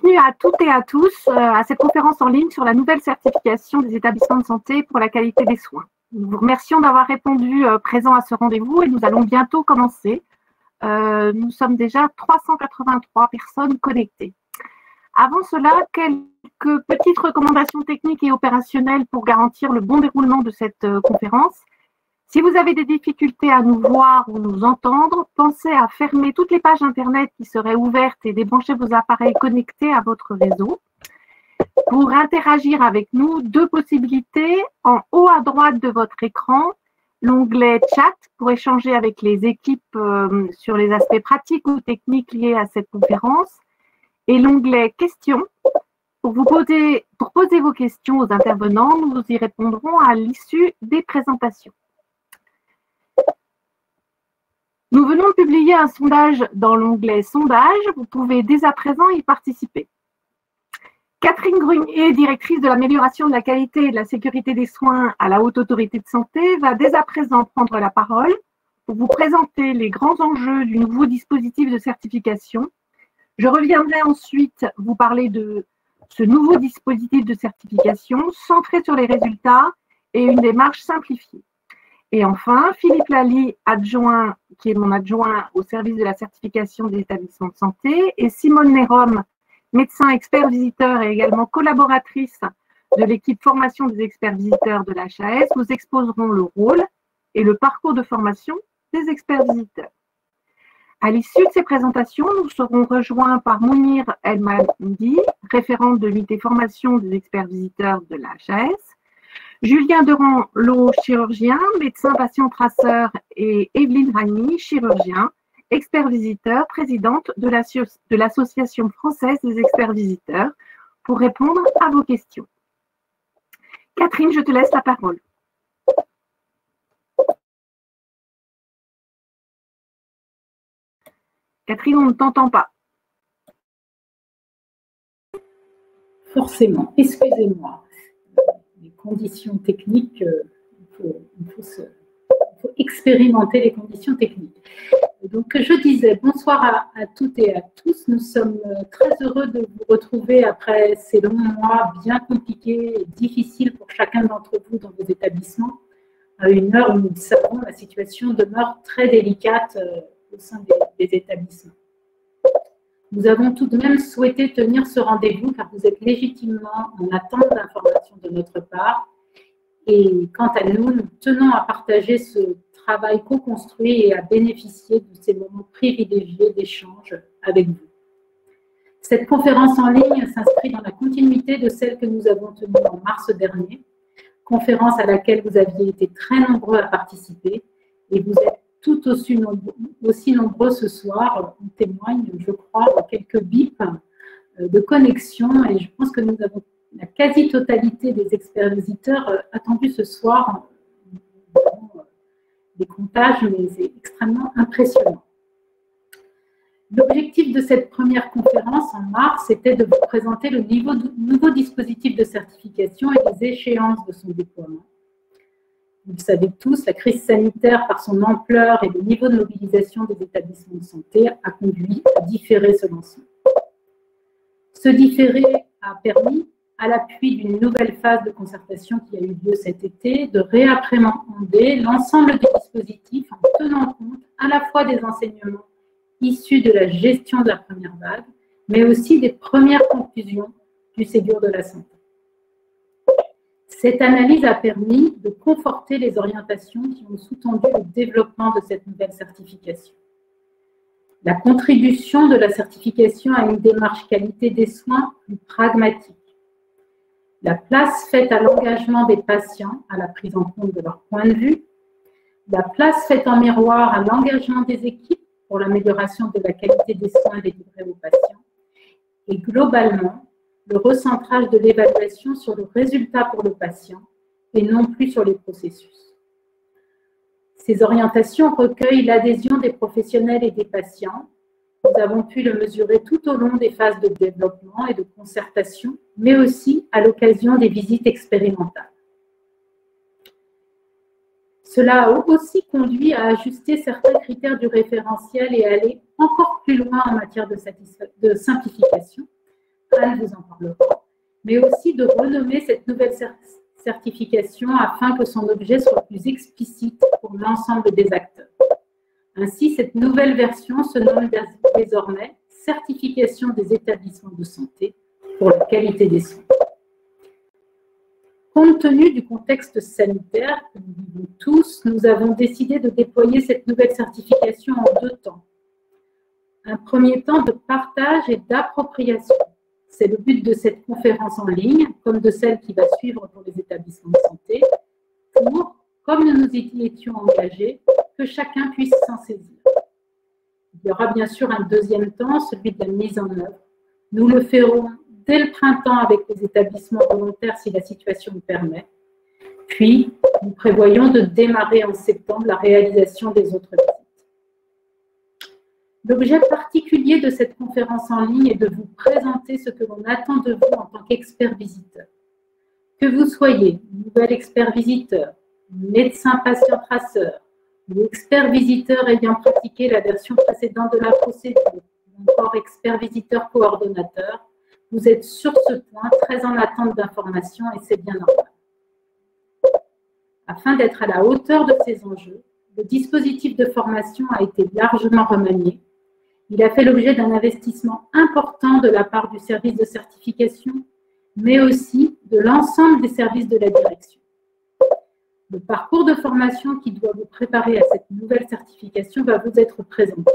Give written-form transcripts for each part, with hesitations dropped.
Bienvenue à toutes et à tous à cette conférence en ligne sur la nouvelle certification des établissements de santé pour la qualité des soins. Nous vous remercions d'avoir répondu présent à ce rendez-vous et nous allons bientôt commencer. Nous sommes déjà 383 personnes connectées. Avant cela, quelques petites recommandations techniques et opérationnelles pour garantir le bon déroulement de cette conférence. Si vous avez des difficultés à nous voir ou nous entendre, pensez à fermer toutes les pages Internet qui seraient ouvertes et débranchez vos appareils connectés à votre réseau. Pour interagir avec nous, deux possibilités. En haut à droite de votre écran, l'onglet Chat pour échanger avec les équipes sur les aspects pratiques ou techniques liés à cette conférence. Et l'onglet Questions. Pour poser vos questions aux intervenants, nous y répondrons à l'issue des présentations. Nous venons de publier un sondage dans l'onglet Sondage. Vous pouvez dès à présent y participer. Catherine Grunier, directrice de l'amélioration de la qualité et de la sécurité des soins à la Haute Autorité de Santé, va dès à présent prendre la parole pour vous présenter les grands enjeux du nouveau dispositif de certification. Je reviendrai ensuite vous parler de ce nouveau dispositif de certification centré sur les résultats et une démarche simplifiée. Et enfin, Philippe Lally, adjoint, qui est mon adjoint au service de la certification des établissements de santé, et Simone Nérom, médecin expert visiteur et également collaboratrice de l'équipe formation des experts visiteurs de l'HAS, vous exposeront le rôle et le parcours de formation des experts visiteurs. À l'issue de ces présentations, nous serons rejoints par Mounir El-Mahdi, référente de l'unité formation des experts visiteurs de l'HAS, Julien Durand-Lot, chirurgien, médecin patient traceur, et Evelyne Ragny, chirurgien, expert visiteur, présidente de l'Association française des experts visiteurs, pour répondre à vos questions. Catherine, je te laisse la parole. Catherine, on ne t'entend pas. Forcément, excusez-moi. Les conditions techniques, il faut expérimenter les conditions techniques. Donc, je disais bonsoir à toutes et à tous. Nous sommes très heureux de vous retrouver après ces longs mois bien compliqués et difficiles pour chacun d'entre vous dans vos établissements, à une heure où nous le savons, la situation demeure très délicate au sein des établissements. Nous avons tout de même souhaité tenir ce rendez-vous car vous êtes légitimement en attente d'informations de notre part. Et quant à nous, nous tenons à partager ce travail co-construit et à bénéficier de ces moments privilégiés d'échange avec vous. Cette conférence en ligne s'inscrit dans la continuité de celle que nous avons tenue en mars dernier, conférence à laquelle vous aviez été très nombreux à participer et vous êtes tout aussi nombreux ce soir. On témoigne, je crois, de quelques bips de connexion et je pense que nous avons la quasi-totalité des experts visiteurs attendus ce soir. Des comptages, mais c'est extrêmement impressionnant. L'objectif de cette première conférence en mars était de vous présenter le nouveau dispositif de certification et les échéances de son déploiement. Vous le savez tous, la crise sanitaire, par son ampleur et le niveau de mobilisation des établissements de santé, a conduit à différer ce lancement. Ce différé a permis, à l'appui d'une nouvelle phase de concertation qui a eu lieu cet été, de réappréhender l'ensemble du dispositif en tenant compte à la fois des enseignements issus de la gestion de la première vague, mais aussi des premières conclusions du Ségur de la santé. Cette analyse a permis de conforter les orientations qui ont sous-tendu le développement de cette nouvelle certification. La contribution de la certification à une démarche qualité des soins plus pragmatique. La place faite à l'engagement des patients, à la prise en compte de leur point de vue. La place faite en miroir à l'engagement des équipes pour l'amélioration de la qualité des soins délivrés aux patients. Et globalement, le recentrage de l'évaluation sur le résultat pour le patient et non plus sur les processus. Ces orientations recueillent l'adhésion des professionnels et des patients. Nous avons pu le mesurer tout au long des phases de développement et de concertation, mais aussi à l'occasion des visites expérimentales. Cela a aussi conduit à ajuster certains critères du référentiel et à aller encore plus loin en matière de simplification, Anne vous en parlera, mais aussi de renommer cette nouvelle certification afin que son objet soit plus explicite pour l'ensemble des acteurs. Ainsi, cette nouvelle version se nomme désormais Certification des établissements de santé pour la qualité des soins. Compte tenu du contexte sanitaire que nous vivons tous, nous avons décidé de déployer cette nouvelle certification en 2 temps. Un premier temps de partage et d'appropriation. C'est le but de cette conférence en ligne, comme de celle qui va suivre pour les établissements de santé, pour, comme nous nous y étions engagés, que chacun puisse s'en saisir. Il y aura bien sûr un deuxième temps, celui de la mise en œuvre. Nous le ferons dès le printemps avec les établissements volontaires si la situation le permet. Puis, nous prévoyons de démarrer en septembre la réalisation des autres visites. L'objet particulier de cette conférence en ligne est de vous présenter ce que l'on attend de vous en tant qu'expert visiteur. Que vous soyez nouvel expert visiteur, médecin patient traceur, ou expert visiteur ayant pratiqué la version précédente de la procédure, ou encore expert visiteur coordonnateur, vous êtes sur ce point très en attente d'informations et c'est bien normal. Afin d'être à la hauteur de ces enjeux, le dispositif de formation a été largement remanié. Il a fait l'objet d'un investissement important de la part du service de certification, mais aussi de l'ensemble des services de la direction. Le parcours de formation qui doit vous préparer à cette nouvelle certification va vous être présenté.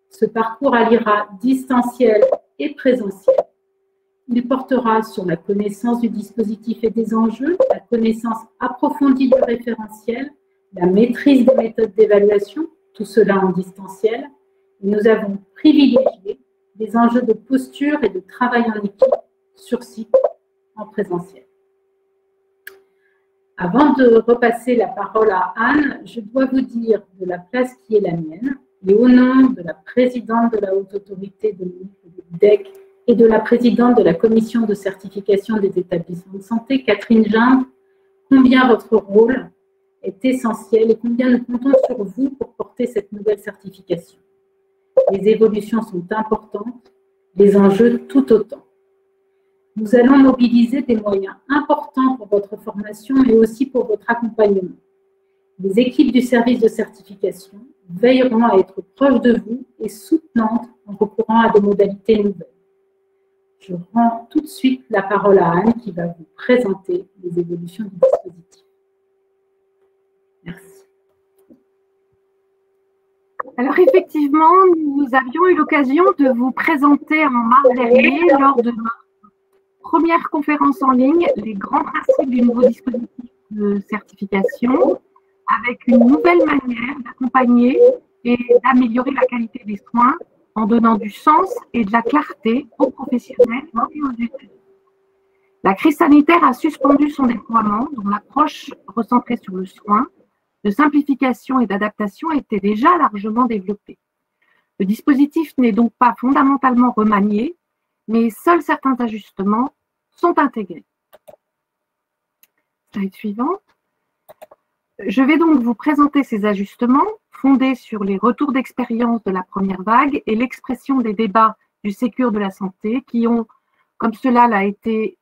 Ce parcours alliera distanciel et présentiel. Il portera sur la connaissance du dispositif et des enjeux, la connaissance approfondie du référentiel, la maîtrise des méthodes d'évaluation, tout cela en distanciel. Et nous avons privilégié des enjeux de posture et de travail en équipe sur site en présentiel. Avant de repasser la parole à Anne, je dois vous dire de la place qui est la mienne et au nom de la présidente de la Haute Autorité de l'UDEC et de la présidente de la Commission de certification des établissements de santé, Catherine Gindre, combien votre rôle est essentiel et combien nous comptons sur vous pour porter cette nouvelle certification. Les évolutions sont importantes, les enjeux tout autant. Nous allons mobiliser des moyens importants pour votre formation, mais aussi pour votre accompagnement. Les équipes du service de certification veilleront à être proches de vous et soutenantes en recourant à des modalités nouvelles. Je rends tout de suite la parole à Anne qui va vous présenter les évolutions du dispositif. Merci. Alors effectivement, nous avions eu l'occasion de vous présenter en mars dernier, lors de notre première conférence en ligne, les grands principes du nouveau dispositif de certification, avec une nouvelle manière d'accompagner et d'améliorer la qualité des soins en donnant du sens et de la clarté aux professionnels et aux usagers. La crise sanitaire a suspendu son déploiement, dont l'approche recentrée sur le soin, de simplification et d'adaptation était déjà largement développée. Le dispositif n'est donc pas fondamentalement remanié, mais seuls certains ajustements sont intégrés. Slide suivante. Je vais donc vous présenter ces ajustements fondés sur les retours d'expérience de la première vague et l'expression des débats du Ségur de la santé qui ont, comme cela l'a été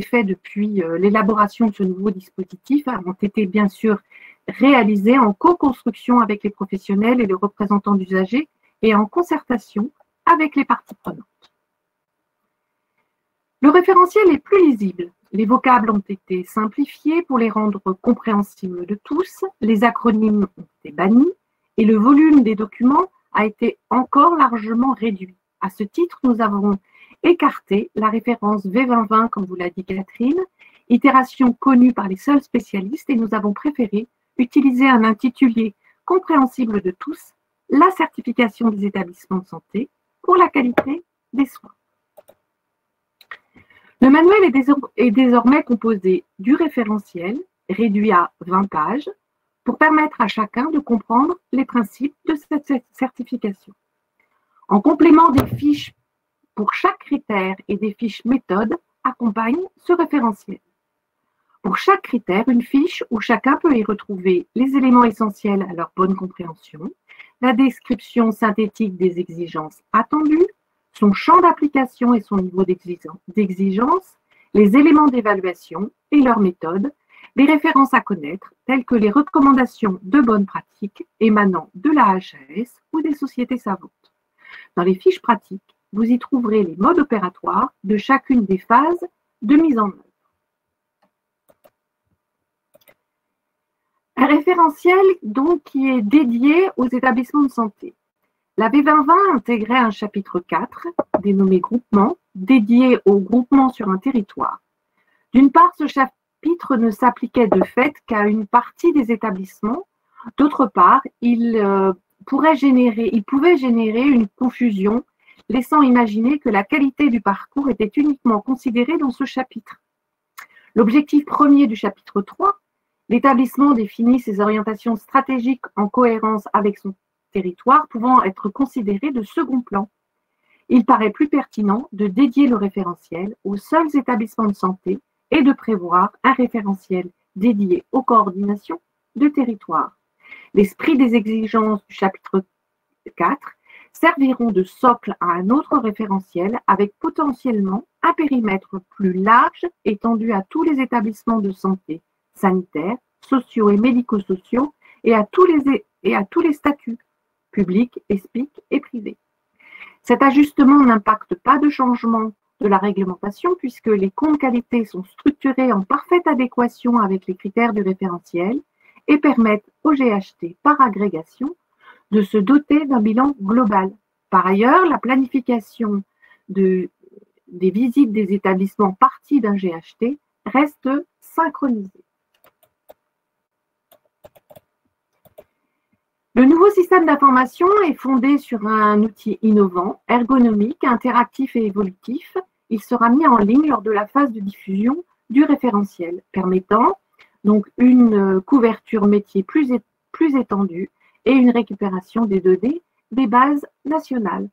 fait depuis l'élaboration de ce nouveau dispositif, ont été bien sûr réalisés en co-construction avec les professionnels et les représentants d'usagers et en concertation avec les parties prenantes. Le référentiel est plus lisible. Les vocables ont été simplifiés pour les rendre compréhensibles de tous, les acronymes ont été bannis et le volume des documents a été encore largement réduit. À ce titre, nous avons écarté la référence V2020, comme vous l'a dit Catherine, itération connue par les seuls spécialistes, et nous avons préféré utiliser un intitulé compréhensible de tous, la certification des établissements de santé pour la qualité des soins. Le manuel est désormais composé du référentiel, réduit à 20 pages, pour permettre à chacun de comprendre les principes de cette certification. En complément, des fiches pour chaque critère et des fiches méthodes accompagnent ce référentiel. Pour chaque critère, une fiche où chacun peut y retrouver les éléments essentiels à leur bonne compréhension, la description synthétique des exigences attendues, son champ d'application et son niveau d'exigence, les éléments d'évaluation et leurs méthodes, les références à connaître, telles que les recommandations de bonnes pratiques émanant de la HAS ou des sociétés savantes. Dans les fiches pratiques, vous y trouverez les modes opératoires de chacune des phases de mise en œuvre. Un référentiel donc qui est dédié aux établissements de santé. La V2020 intégrait un chapitre 4, dénommé groupement, dédié aux groupements sur un territoire. D'une part, ce chapitre ne s'appliquait de fait qu'à une partie des établissements. D'autre part, il pouvait générer une confusion, laissant imaginer que la qualité du parcours était uniquement considérée dans ce chapitre. L'objectif premier du chapitre 3, l'établissement définit ses orientations stratégiques en cohérence avec son territoire pouvant être considéré de second plan. Il paraît plus pertinent de dédier le référentiel aux seuls établissements de santé et de prévoir un référentiel dédié aux coordinations de territoire. L'esprit des exigences du chapitre 4 serviront de socle à un autre référentiel avec potentiellement un périmètre plus large étendu à tous les établissements de santé sanitaires, sociaux et médico-sociaux et à tous les statuts publics, ESPIC et privés. Cet ajustement n'impacte pas de changement de la réglementation puisque les comptes qualité sont structurés en parfaite adéquation avec les critères du référentiel et permettent au GHT par agrégation de se doter d'un bilan global. Par ailleurs, la planification des visites des établissements parties d'un GHT reste synchronisée. Le nouveau système d'information est fondé sur un outil innovant, ergonomique, interactif et évolutif. Il sera mis en ligne lors de la phase de diffusion du référentiel, permettant donc une couverture métier plus étendue et une récupération des données des bases nationales.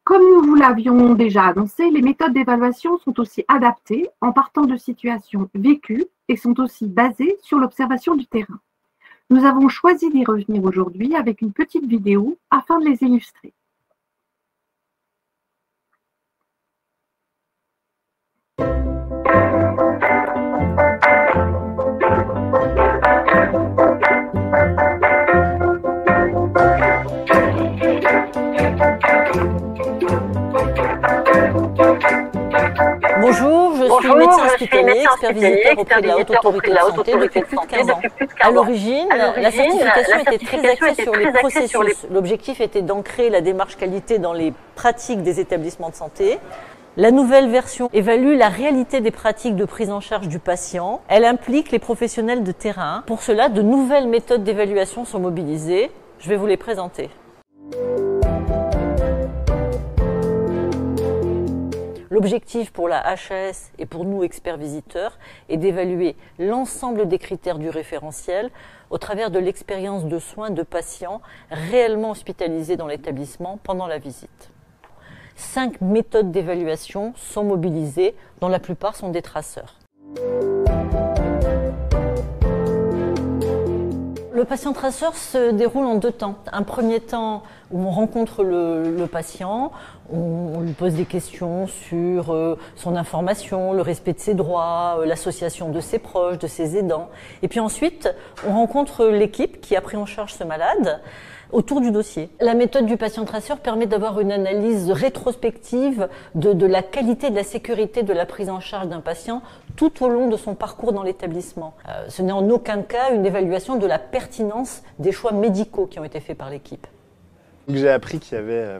Comme nous vous l'avions déjà annoncé, les méthodes d'évaluation sont aussi adaptées en partant de situations vécues et sont aussi basées sur l'observation du terrain. Nous avons choisi d'y revenir aujourd'hui avec une petite vidéo afin de les illustrer. Bonjour, je suis médecin hospitalier, expert visiteur auprès de la Haute Autorité de Santé depuis plus de 15 ans. À l'origine, la certification était très axée sur les processus. L'objectif était d'ancrer la démarche qualité dans les pratiques des établissements de santé. La nouvelle version évalue la réalité des pratiques de prise en charge du patient. Elle implique les professionnels de terrain. Pour cela, de nouvelles méthodes d'évaluation sont mobilisées. Je vais vous les présenter. L'objectif pour la HAS et pour nous, experts visiteurs, est d'évaluer l'ensemble des critères du référentiel au travers de l'expérience de soins de patients réellement hospitalisés dans l'établissement pendant la visite. 5 méthodes d'évaluation sont mobilisées, dont la plupart sont des traceurs. Le patient traceur se déroule en 2 temps. Un premier temps où on rencontre le patient, on lui pose des questions sur son information, le respect de ses droits, l'association de ses proches, de ses aidants. Et puis ensuite, on rencontre l'équipe qui a pris en charge ce malade autour du dossier. La méthode du patient traceur permet d'avoir une analyse rétrospective de la qualité et de la sécurité de la prise en charge d'un patient tout au long de son parcours dans l'établissement. Ce n'est en aucun cas une évaluation de la pertinence des choix médicaux qui ont été faits par l'équipe. J'ai appris qu'il y avait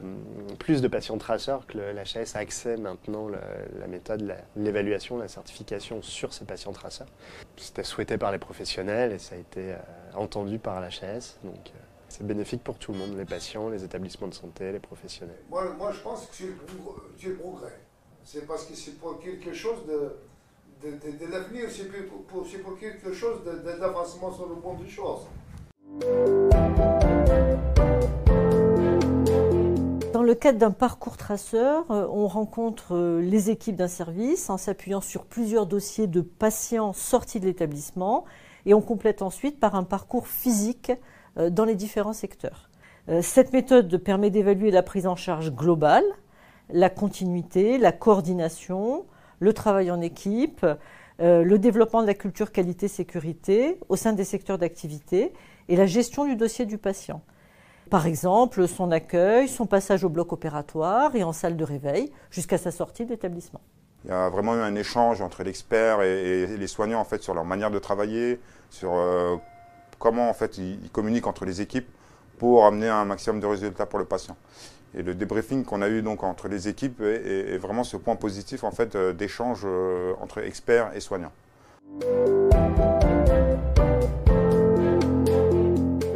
plus de patients traceurs, que l'HAS a accès maintenant la méthode, l'évaluation, la certification sur ces patients traceurs. C'était souhaité par les professionnels et ça a été entendu par l'HAS. Donc c'est bénéfique pour tout le monde, les patients, les établissements de santé, les professionnels. Moi je pense que c'est le progrès. C'est parce que c'est pour quelque chose de l'avenir, c'est pour quelque chose d'avancement sur le bon des choses. Dans le cadre d'un parcours traceur, on rencontre les équipes d'un service en s'appuyant sur plusieurs dossiers de patients sortis de l'établissement et on complète ensuite par un parcours physique dans les différents secteurs. Cette méthode permet d'évaluer la prise en charge globale, la continuité, la coordination, le travail en équipe, le développement de la culture qualité-sécurité au sein des secteurs d'activité et la gestion du dossier du patient. Par exemple, son accueil, son passage au bloc opératoire et en salle de réveil jusqu'à sa sortie d'établissement. Il y a vraiment eu un échange entre l'expert et les soignants en fait, sur leur manière de travailler, sur comment en fait, ils communiquent entre les équipes pour amener un maximum de résultats pour le patient. Et le débriefing qu'on a eu donc entre les équipes est vraiment ce point positif en fait, d'échange entre experts et soignants.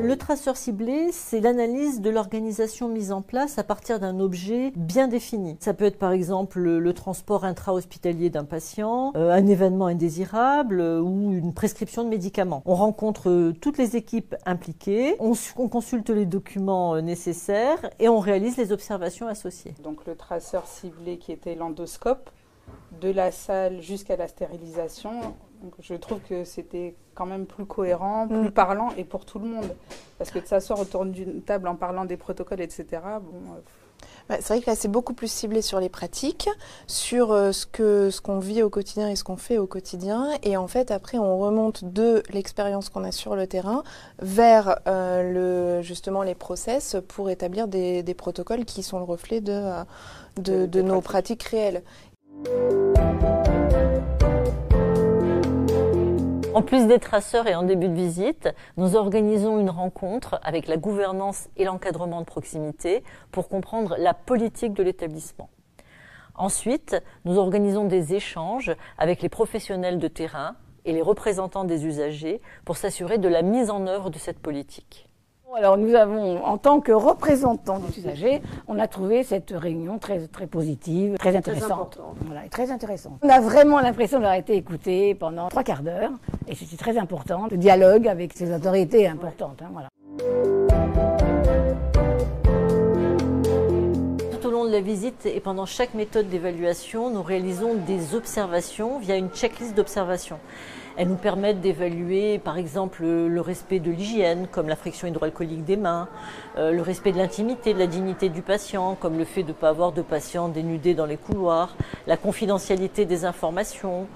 Le traceur ciblé, c'est l'analyse de l'organisation mise en place à partir d'un objet bien défini. Ça peut être par exemple le transport intra-hospitalier d'un patient, un événement indésirable ou une prescription de médicaments. On rencontre toutes les équipes impliquées, on consulte les documents nécessaires et on réalise les observations associées. Donc le traceur ciblé qui était l'endoscope, de la salle jusqu'à la stérilisation. Donc, je trouve que c'était quand même plus cohérent, plus parlant et pour tout le monde. Parce que de s'asseoir autour d'une table en parlant des protocoles, etc., c'est vrai que là, c'est beaucoup plus ciblé sur les pratiques, sur ce qu'on vit au quotidien et ce qu'on fait au quotidien. Et en fait, après, on remonte de l'expérience qu'on a sur le terrain vers justement les process pour établir des protocoles qui sont le reflet de nos pratiques réelles. En plus des traceurs et en début de visite, nous organisons une rencontre avec la gouvernance et l'encadrement de proximité pour comprendre la politique de l'établissement. Ensuite, nous organisons des échanges avec les professionnels de terrain et les représentants des usagers pour s'assurer de la mise en œuvre de cette politique. Alors nous avons, en tant que représentants des usagers, on a trouvé cette réunion très positive, très intéressante. Voilà, très intéressante. On a vraiment l'impression d'avoir été écoutés pendant 3 quarts d'heure et c'était très important, le dialogue avec ces autorités importantes. Voilà. Tout au long de la visite et pendant chaque méthode d'évaluation, nous réalisons des observations via une checklist d'observation. Elles nous permettent d'évaluer par exemple le respect de l'hygiène, comme la friction hydroalcoolique des mains, le respect de l'intimité, de la dignité du patient, comme le fait de ne pas avoir de patients dénudés dans les couloirs, la confidentialité des informations,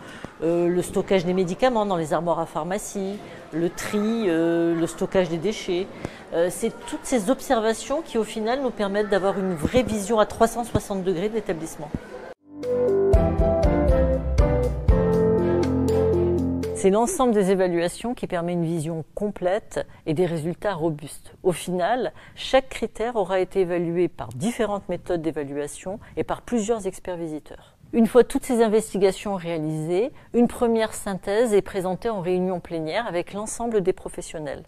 le stockage des médicaments dans les armoires à pharmacie, le tri, le stockage des déchets. C'est toutes ces observations qui au final nous permettent d'avoir une vraie vision à 360 degrés de l'établissement. C'est l'ensemble des évaluations qui permet une vision complète et des résultats robustes. Au final, chaque critère aura été évalué par différentes méthodes d'évaluation et par plusieurs experts visiteurs. Une fois toutes ces investigations réalisées, une première synthèse est présentée en réunion plénière avec l'ensemble des professionnels.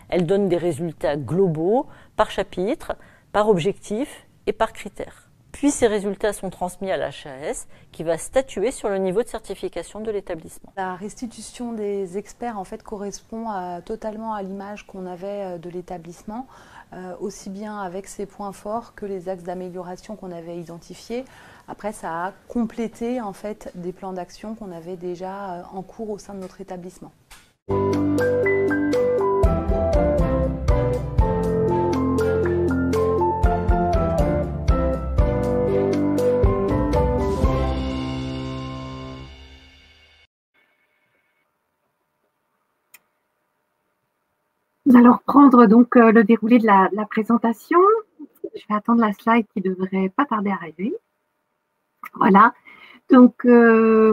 Elle donne des résultats globaux par chapitre, par objectif et par critère. Puis ces résultats sont transmis à l'HAS qui va statuer sur le niveau de certification de l'établissement. La restitution des experts en fait correspond totalement à l'image qu'on avait de l'établissement, aussi bien avec ses points forts que les axes d'amélioration qu'on avait identifiés. Après, ça a complété en fait des plans d'action qu'on avait déjà en cours au sein de notre établissement. Nous allons reprendre donc le déroulé de la présentation. Je vais attendre la slide qui devrait pas tarder à arriver. Voilà. Donc, en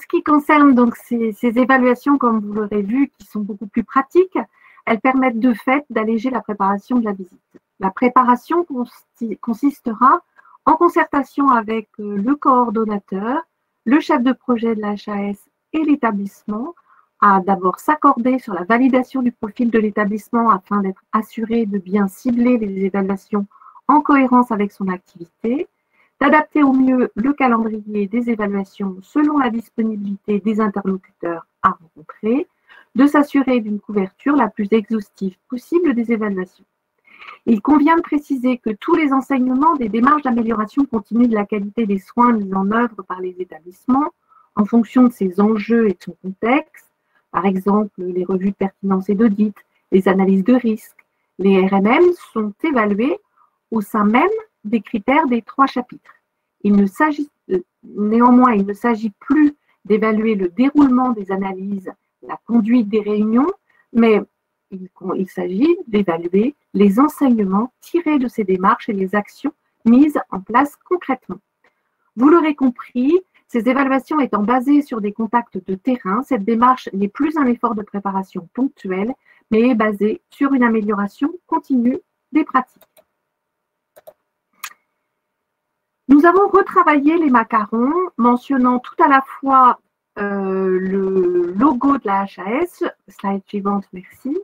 ce qui concerne donc ces évaluations, comme vous l'aurez vu, qui sont beaucoup plus pratiques, elles permettent de fait d'alléger la préparation de la visite. La préparation consistera en concertation avec le coordonnateur, le chef de projet de l'HAS et l'établissement, à d'abord s'accorder sur la validation du profil de l'établissement afin d'être assuré de bien cibler les évaluations en cohérence avec son activité, d'adapter au mieux le calendrier des évaluations selon la disponibilité des interlocuteurs à rencontrer, de s'assurer d'une couverture la plus exhaustive possible des évaluations. Il convient de préciser que tous les enseignements des démarches d'amélioration continue de la qualité des soins mis en œuvre par les établissements, en fonction de ses enjeux et de son contexte, par exemple les revues de pertinence et d'audit, les analyses de risque, Les RNM sont évalués au sein même des critères des 3 chapitres. Néanmoins, il ne s'agit plus d'évaluer le déroulement des analyses, la conduite des réunions, mais il s'agit d'évaluer les enseignements tirés de ces démarches et les actions mises en place concrètement. Vous l'aurez compris, ces évaluations étant basées sur des contacts de terrain, cette démarche n'est plus un effort de préparation ponctuel, mais est basée sur une amélioration continue des pratiques. Nous avons retravaillé les macarons, mentionnant tout à la fois le logo de la HAS, slide suivante, merci,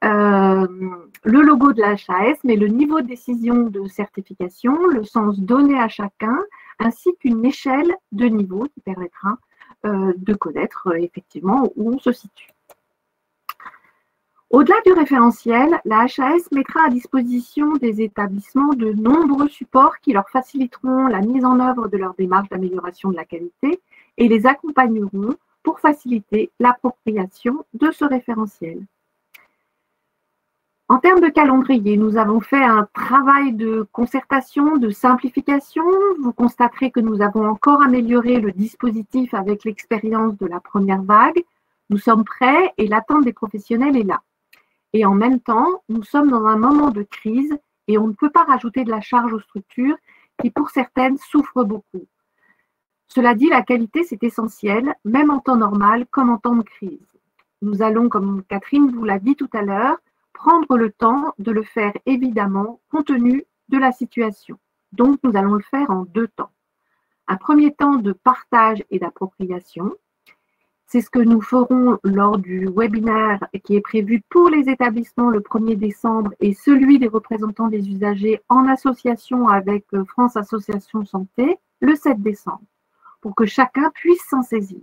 le logo de la HAS, mais le niveau de décision de certification, le sens donné à chacun, ainsi qu'une échelle de niveau qui permettra de connaître effectivement où on se situe. Au-delà du référentiel, la HAS mettra à disposition des établissements de nombreux supports qui leur faciliteront la mise en œuvre de leur démarche d'amélioration de la qualité et les accompagneront pour faciliter l'appropriation de ce référentiel. En termes de calendrier, nous avons fait un travail de concertation, de simplification. Vous constaterez que nous avons encore amélioré le dispositif avec l'expérience de la première vague. Nous sommes prêts et l'attente des professionnels est là. Et en même temps, nous sommes dans un moment de crise et on ne peut pas rajouter de la charge aux structures qui, pour certaines, souffrent beaucoup. Cela dit, la qualité, c'est essentiel, même en temps normal comme en temps de crise. Nous allons, comme Catherine vous l'a dit tout à l'heure, prendre le temps de le faire évidemment compte tenu de la situation. Donc, nous allons le faire en 2 temps. Un premier temps de partage et d'appropriation. C'est ce que nous ferons lors du webinaire qui est prévu pour les établissements le 1er décembre et celui des représentants des usagers en association avec France Association Santé le 7 décembre, pour que chacun puisse s'en saisir.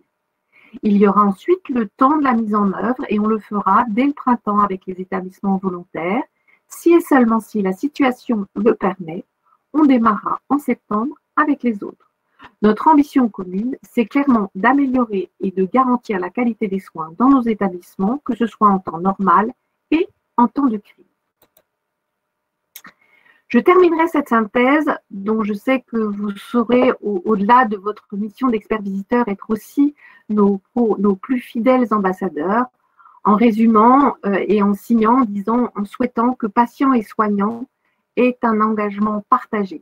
Il y aura ensuite le temps de la mise en œuvre et on le fera dès le printemps avec les établissements volontaires. Si et seulement si la situation le permet, on démarrera en septembre avec les autres. Notre ambition commune, c'est clairement d'améliorer et de garantir la qualité des soins dans nos établissements, que ce soit en temps normal et en temps de crise. Je terminerai cette synthèse, dont je sais que vous saurez, au-delà de votre mission d'expert visiteur, être aussi nos plus fidèles ambassadeurs, en résumant et en signant, disons, en souhaitant que patients et soignants aient un engagement partagé,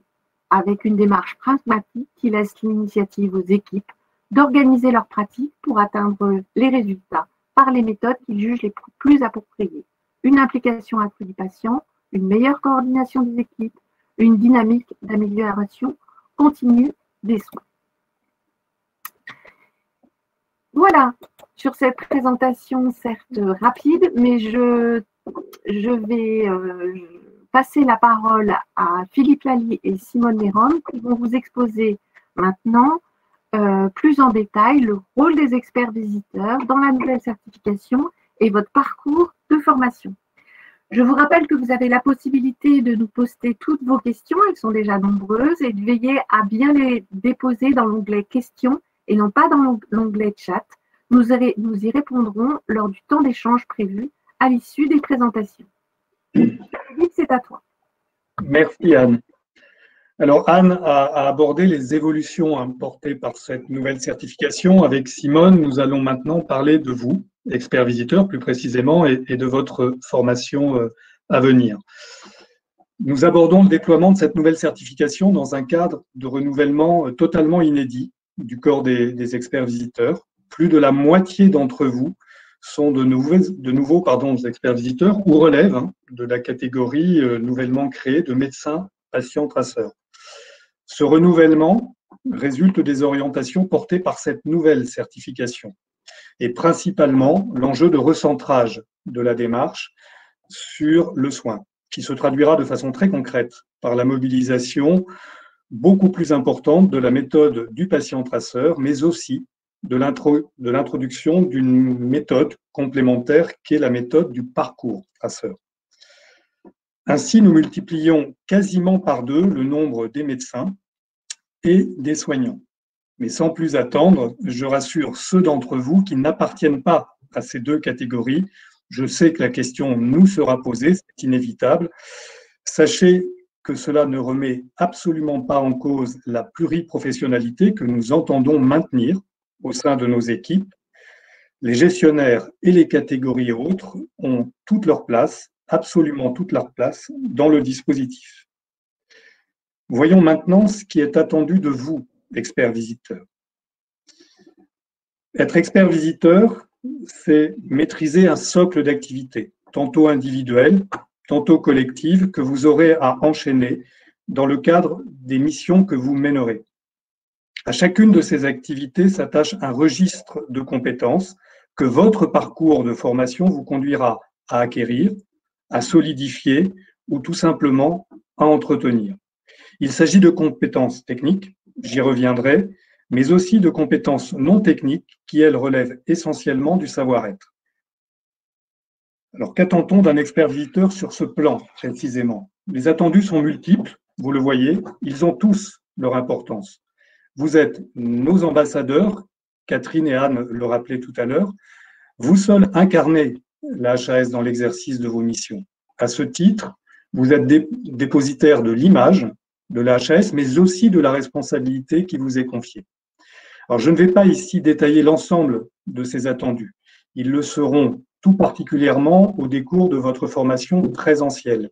avec une démarche pragmatique qui laisse l'initiative aux équipes d'organiser leurs pratiques pour atteindre les résultats par les méthodes qu'ils jugent les plus appropriées. Une implication accrue du patient, une meilleure coordination des équipes, une dynamique d'amélioration continue des soins. Voilà, sur cette présentation certes rapide, mais je vais passer la parole à Philippe Lally et Simone Néron qui vont vous exposer maintenant plus en détail le rôle des experts visiteurs dans la nouvelle certification et votre parcours de formation. Je vous rappelle que vous avez la possibilité de nous poster toutes vos questions, elles sont déjà nombreuses, et de veiller à bien les déposer dans l'onglet questions et non pas dans l'onglet chat. Nous y répondrons lors du temps d'échange prévu à l'issue des présentations. Philippe, c'est à toi. Merci Anne. Alors Anne a abordé les évolutions apportées par cette nouvelle certification. Avec Simone, nous allons maintenant parler de vous, experts visiteurs plus précisément, et de votre formation à venir. Nous abordons le déploiement de cette nouvelle certification dans un cadre de renouvellement totalement inédit du corps des experts visiteurs. Plus de la moitié d'entre vous sont de nouveaux experts visiteurs ou relèvent de la catégorie nouvellement créée de médecins patients traceurs. Ce renouvellement résulte des orientations portées par cette nouvelle certification et principalement l'enjeu de recentrage de la démarche sur le soin, qui se traduira de façon très concrète par la mobilisation beaucoup plus importante de la méthode du patient traceur, mais aussi de l'introduction d'une méthode complémentaire qui est la méthode du parcours traceur. Ainsi, nous multiplions quasiment par 2 le nombre des médecins et des soignants. Mais sans plus attendre, je rassure ceux d'entre vous qui n'appartiennent pas à ces 2 catégories Je sais que la question nous sera posée, c'est inévitable. Sachez que cela ne remet absolument pas en cause la pluriprofessionnalité que nous entendons maintenir au sein de nos équipes. Les gestionnaires et les catégories autres ont toute leur place, absolument toute leur place, dans le dispositif. Voyons maintenant ce qui est attendu de vous, experts visiteurs. Être expert visiteur, c'est maîtriser un socle d'activités, tantôt individuelles, tantôt collectives, que vous aurez à enchaîner dans le cadre des missions que vous mènerez. À chacune de ces activités s'attache un registre de compétences que votre parcours de formation vous conduira à acquérir, à solidifier ou tout simplement à entretenir. Il s'agit de compétences techniques, j'y reviendrai, mais aussi de compétences non techniques qui, elles, relèvent essentiellement du savoir-être. Alors, qu'attend-on d'un expert visiteur sur ce plan, précisément? Les attendus sont multiples, vous le voyez, ils ont tous leur importance. Vous êtes nos ambassadeurs, Catherine et Anne le rappelaient tout à l'heure, vous seuls incarnez la HAS dans l'exercice de vos missions. À ce titre, vous êtes dépositaire de l'image de la HAS, mais aussi de la responsabilité qui vous est confiée. Alors, je ne vais pas ici détailler l'ensemble de ces attendus. Ils le seront tout particulièrement au décours de votre formation présentielle.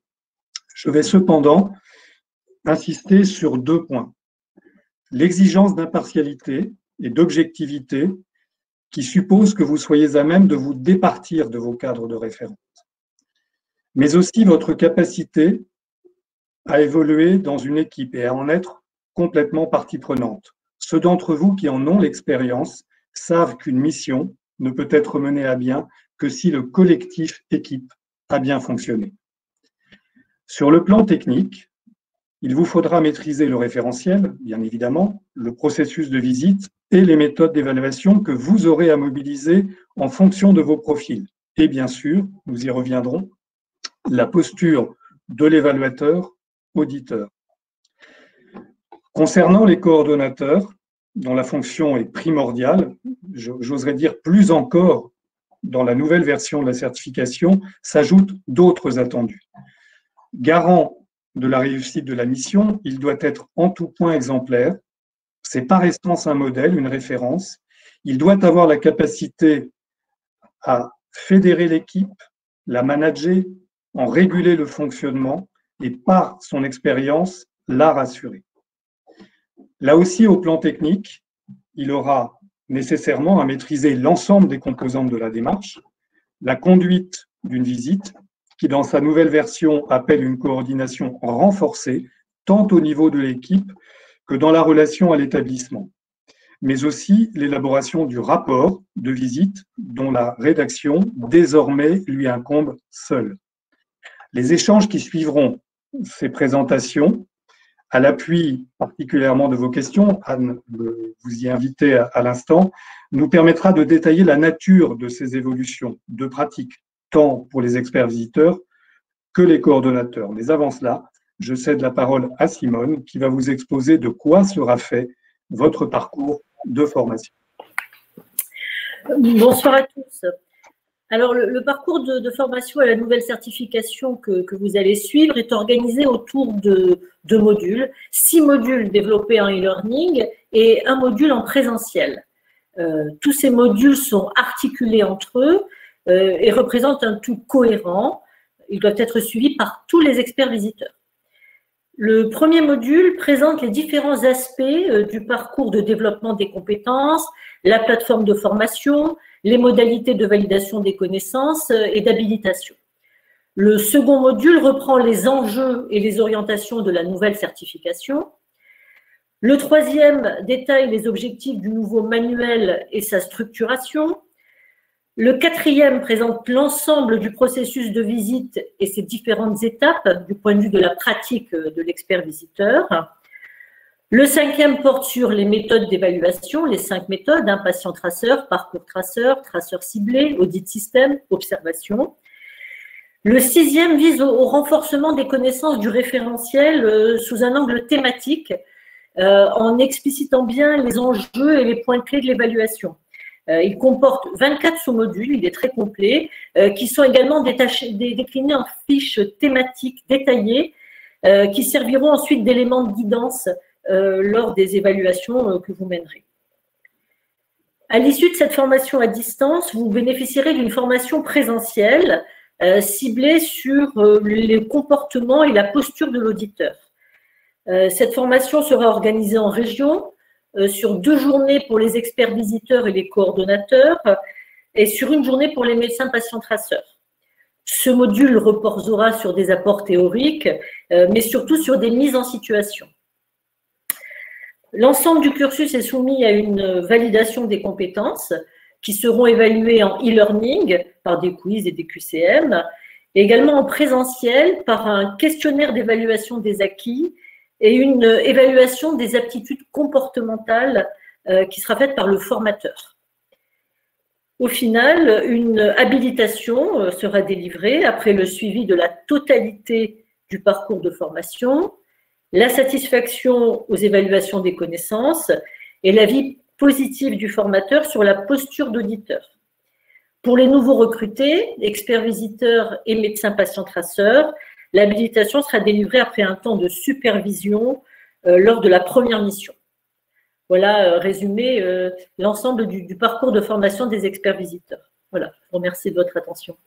Je vais cependant insister sur 2 points. L'exigence d'impartialité et d'objectivité qui suppose que vous soyez à même de vous départir de vos cadres de référence, mais aussi votre capacité à évoluer dans une équipe et à en être complètement partie prenante. Ceux d'entre vous qui en ont l'expérience savent qu'une mission ne peut être menée à bien que si le collectif équipe a bien fonctionné. Sur le plan technique, il vous faudra maîtriser le référentiel, bien évidemment, le processus de visite et les méthodes d'évaluation que vous aurez à mobiliser en fonction de vos profils. Et bien sûr, nous y reviendrons, la posture de l'évaluateur auditeur. Concernant les coordonnateurs, dont la fonction est primordiale, j'oserais dire plus encore, dans la nouvelle version de la certification, s'ajoutent d'autres attendus. Garant de la réussite de la mission, il doit être en tout point exemplaire. C'est par essence un modèle, une référence. Il doit avoir la capacité à fédérer l'équipe, la manager, en réguler le fonctionnement et par son expérience, la rassurer. Là aussi, au plan technique, il aura nécessairement à maîtriser l'ensemble des composantes de la démarche, la conduite d'une visite, qui dans sa nouvelle version appelle une coordination renforcée, tant au niveau de l'équipe que dans la relation à l'établissement, mais aussi l'élaboration du rapport de visite dont la rédaction désormais lui incombe seule. Les échanges qui suivront ces présentations, à l'appui particulièrement de vos questions, Anne, vous y invitez à l'instant, nous permettra de détailler la nature de ces évolutions de pratique, tant pour les experts visiteurs que les coordonnateurs. Mais avant cela, je cède la parole à Simone qui va vous exposer de quoi sera fait votre parcours de formation. Bonsoir à tous. Alors, le parcours de formation à la nouvelle certification que vous allez suivre est organisé autour de 2 modules, 6 modules développés en e-learning et 1 module en présentiel. Tous ces modules sont articulés entre eux et représentent un tout cohérent. Ils doivent être suivis par tous les experts visiteurs. Le premier module présente les différents aspects du parcours de développement des compétences, la plateforme de formation, les modalités de validation des connaissances et d'habilitation. Le second module reprend les enjeux et les orientations de la nouvelle certification. Le troisième détaille les objectifs du nouveau manuel et sa structuration. Le quatrième présente l'ensemble du processus de visite et ses différentes étapes du point de vue de la pratique de l'expert visiteur. Le cinquième porte sur les méthodes d'évaluation, les 5 méthodes, patient traceur, parcours traceur, traceur ciblé, audit système, observation. Le sixième vise au renforcement des connaissances du référentiel sous un angle thématique, en explicitant bien les enjeux et les points clés de l'évaluation. Il comporte 24 sous-modules, il est très complet, qui sont également déclinés en fiches thématiques détaillées, qui serviront ensuite d'éléments de guidance lors des évaluations que vous mènerez. À l'issue de cette formation à distance, vous bénéficierez d'une formation présentielle ciblée sur les comportements et la posture de l'auditeur. Cette formation sera organisée en région, sur 2 journées pour les experts visiteurs et les coordonnateurs, et sur 1 journée pour les médecins patients traceurs. Ce module reposera sur des apports théoriques, mais surtout sur des mises en situation. L'ensemble du cursus est soumis à une validation des compétences qui seront évaluées en e-learning par des quiz et des QCM, et également en présentiel par un questionnaire d'évaluation des acquis et une évaluation des aptitudes comportementales qui sera faite par le formateur. Au final, une habilitation sera délivrée après le suivi de la totalité du parcours de formation, la satisfaction aux évaluations des connaissances et l'avis positif du formateur sur la posture d'auditeur. Pour les nouveaux recrutés, experts visiteurs et médecins patients traceurs, l'habilitation sera délivrée après un temps de supervision lors de la première mission. Voilà, résumé l'ensemble du parcours de formation des experts visiteurs. Voilà, je vous remercie de votre attention.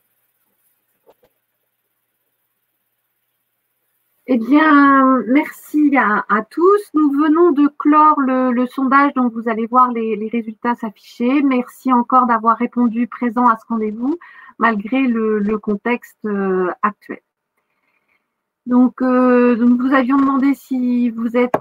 Eh bien, merci à tous. Nous venons de clore le sondage, donc vous allez voir les résultats s'afficher. Merci encore d'avoir répondu présent à ce rendez-vous, malgré le contexte actuel. Donc, nous vous avions demandé si vous êtes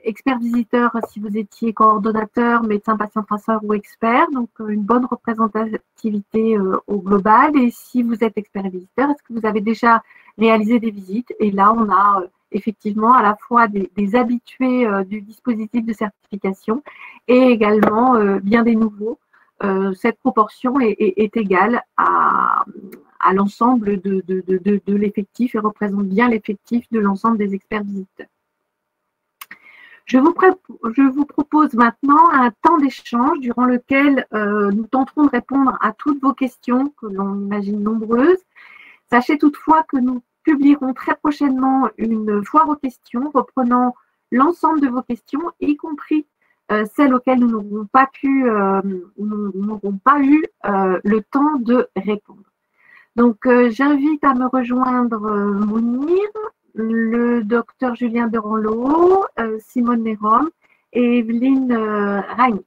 expert visiteur, si vous étiez coordonnateur, médecin, patient, traceur ou expert, donc une bonne représentativité au global. Et si vous êtes expert visiteur, est-ce que vous avez déjà réalisé des visites? Et là, on a effectivement à la fois des habitués du dispositif de certification et également bien des nouveaux. Cette proportion est égale à l'ensemble de l'effectif et représente bien l'effectif de l'ensemble des experts visiteurs. Je vous propose maintenant un temps d'échange durant lequel nous tenterons de répondre à toutes vos questions, que l'on imagine nombreuses. Sachez toutefois que nous publierons très prochainement une foire aux questions reprenant l'ensemble de vos questions, y compris celles auxquelles nous n'aurons pas eu le temps de répondre. Donc, j'invite à me rejoindre Mounir, le docteur Julien Deranleau, Simone Néron et Evelyne Ragny.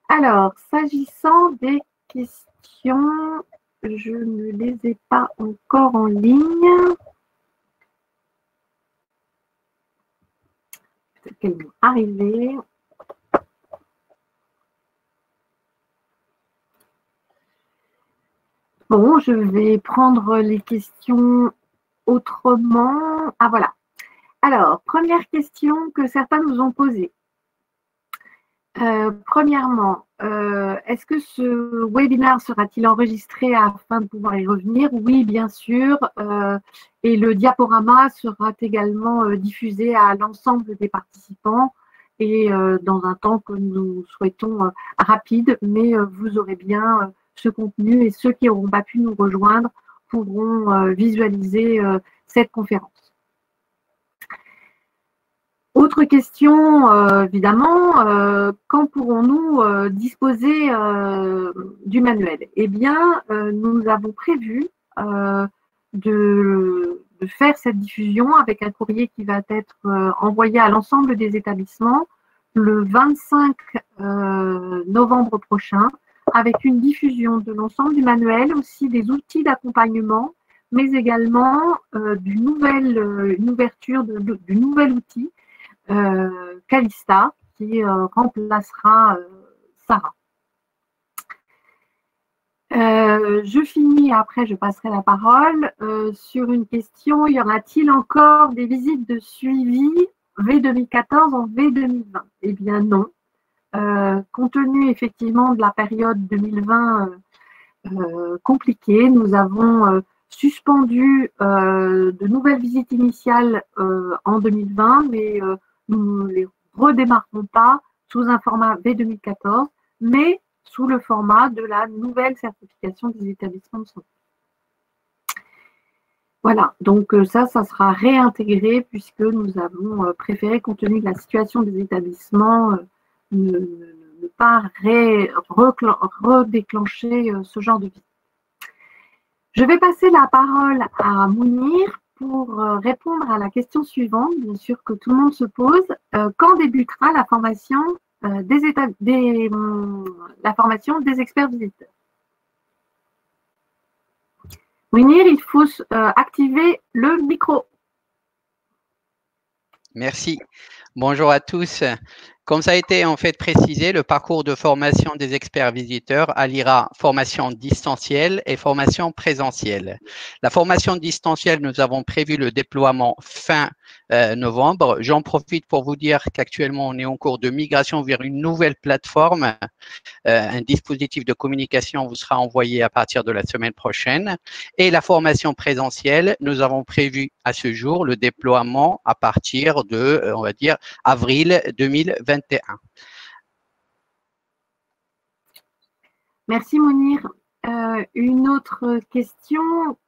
Alors, s'agissant des questions, je ne les ai pas encore en ligne. Peut-être qu'elles vont arriver. Bon, je vais prendre les questions autrement. Ah, voilà. Alors, première question que certains nous ont posée. Premièrement, est-ce que ce webinaire sera-t-il enregistré afin de pouvoir y revenir? Oui, bien sûr. Et le diaporama sera également diffusé à l'ensemble des participants et dans un temps que nous souhaitons rapide, mais vous aurez bien ce contenu et ceux qui n'auront pas pu nous rejoindre pourront visualiser cette conférence. Autre question, évidemment, quand pourrons-nous disposer du manuel? Eh bien, nous avons prévu de faire cette diffusion avec un courrier qui va être envoyé à l'ensemble des établissements le 25 novembre prochain, avec une diffusion de l'ensemble du manuel, aussi des outils d'accompagnement, mais également une ouverture du nouvel outil Calista qui remplacera Sarah. Je finis, après je passerai la parole sur une question. Y aura-t-il encore des visites de suivi V2014 en V2020? Eh bien non. Compte tenu effectivement de la période 2020 compliquée, nous avons suspendu de nouvelles visites initiales en 2020, mais nous ne les redémarrerons pas sous un format V2014, mais sous le format de la nouvelle certification des établissements de santé. Voilà, donc ça sera réintégré puisque nous avons préféré, compte tenu de la situation des établissements, ne pas redéclencher ce genre de visite. Je vais passer la parole à Mounir pour répondre à la question suivante, bien sûr que tout le monde se pose. Quand débutera la formation des experts visiteurs? Mounir, il faut activer le micro. Merci. Bonjour à tous. Comme ça a été en fait précisé, le parcours de formation des experts visiteurs alliera formation distancielle et formation présentielle. La formation distancielle, nous avons prévu le déploiement fin novembre. J'en profite pour vous dire qu'actuellement, on est en cours de migration vers une nouvelle plateforme. Un dispositif de communication vous sera envoyé à partir de la semaine prochaine. Et la formation présentielle, nous avons prévu à ce jour le déploiement à partir de, on va dire, avril 2021. Merci Mounir. Une autre question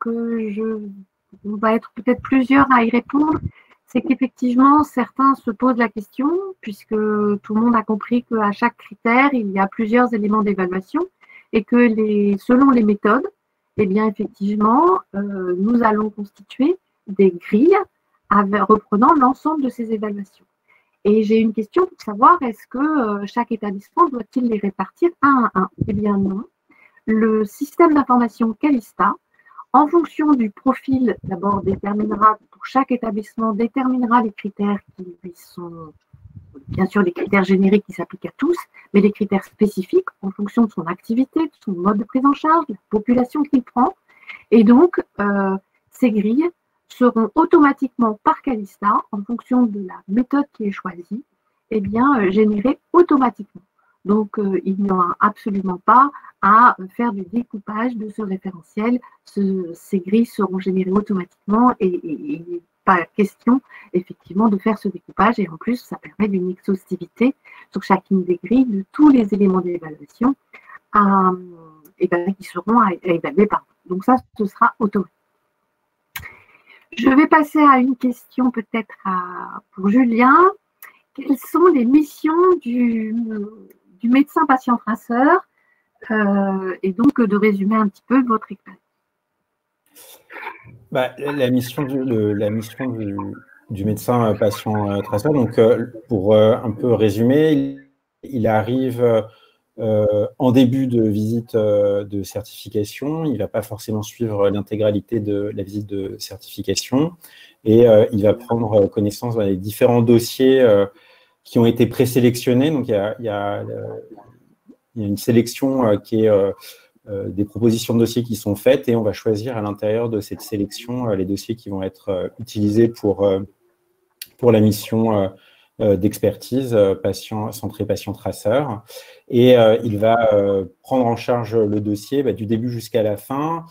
on va être peut-être plusieurs à y répondre, c'est qu'effectivement certains se posent la question puisque tout le monde a compris qu'à chaque critère il y a plusieurs éléments d'évaluation et que selon les méthodes, eh bien effectivement nous allons constituer des grilles reprenant l'ensemble de ces évaluations. Et j'ai une question pour savoir, est-ce que chaque établissement doit-il les répartir un à un? Eh bien non. Le système d'information Calista, en fonction du profil, d'abord déterminera, pour chaque établissement, déterminera les critères qui lui sont, bien sûr, les critères génériques qui s'appliquent à tous, mais les critères spécifiques en fonction de son activité, de son mode de prise en charge, de la population qu'il prend. Et donc, ces grilles seront automatiquement par Calista, en fonction de la méthode qui est choisie, eh bien, générées automatiquement. Donc, il n'y aura absolument pas à faire du découpage de ce référentiel. Ces grilles seront générées automatiquement et pas question, effectivement, de faire ce découpage. Et en plus, ça permet d'une exhaustivité sur chacune des grilles de tous les éléments d'évaluation qui seront à évaluer par vous. Donc, ça, ce sera automatique. Je vais passer à une question peut-être pour Julien. Quelles sont les missions du médecin patient traceur et donc de résumer un petit peu votre expérience. La mission du médecin patient traceur, donc pour un peu résumer, il arrive en début de visite de certification, il ne va pas forcément suivre l'intégralité de la visite de certification et il va prendre connaissance des différents dossiers qui ont été présélectionnés. Donc, il y a une sélection qui est des propositions de dossiers qui sont faites et on va choisir à l'intérieur de cette sélection les dossiers qui vont être utilisés pour la mission d'expertise centré patient traceur. Et il va prendre en charge le dossier du début jusqu'à la fin.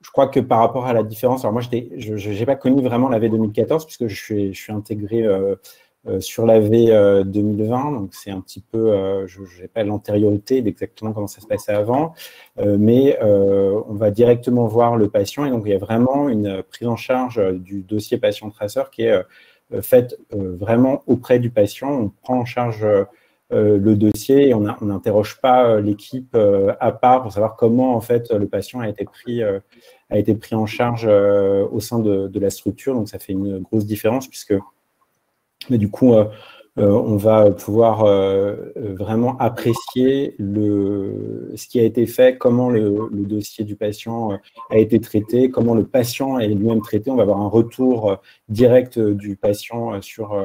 Je crois que par rapport à la différence, alors moi, je n'ai pas connu vraiment la V2014 puisque je suis intégré sur la V 2020, donc c'est un petit peu, je n'ai pas l'antériorité d'exactement comment ça se passait avant, mais on va directement voir le patient et donc il y a vraiment une prise en charge du dossier patient traceur qui est faite vraiment auprès du patient. On prend en charge le dossier et on n'interroge pas l'équipe à part pour savoir comment en fait le patient a été pris en charge au sein de la structure. Donc ça fait une grosse différence puisque du coup on va pouvoir vraiment apprécier ce qui a été fait, comment le dossier du patient a été traité, comment le patient est lui-même traité. On va avoir un retour direct du patient sur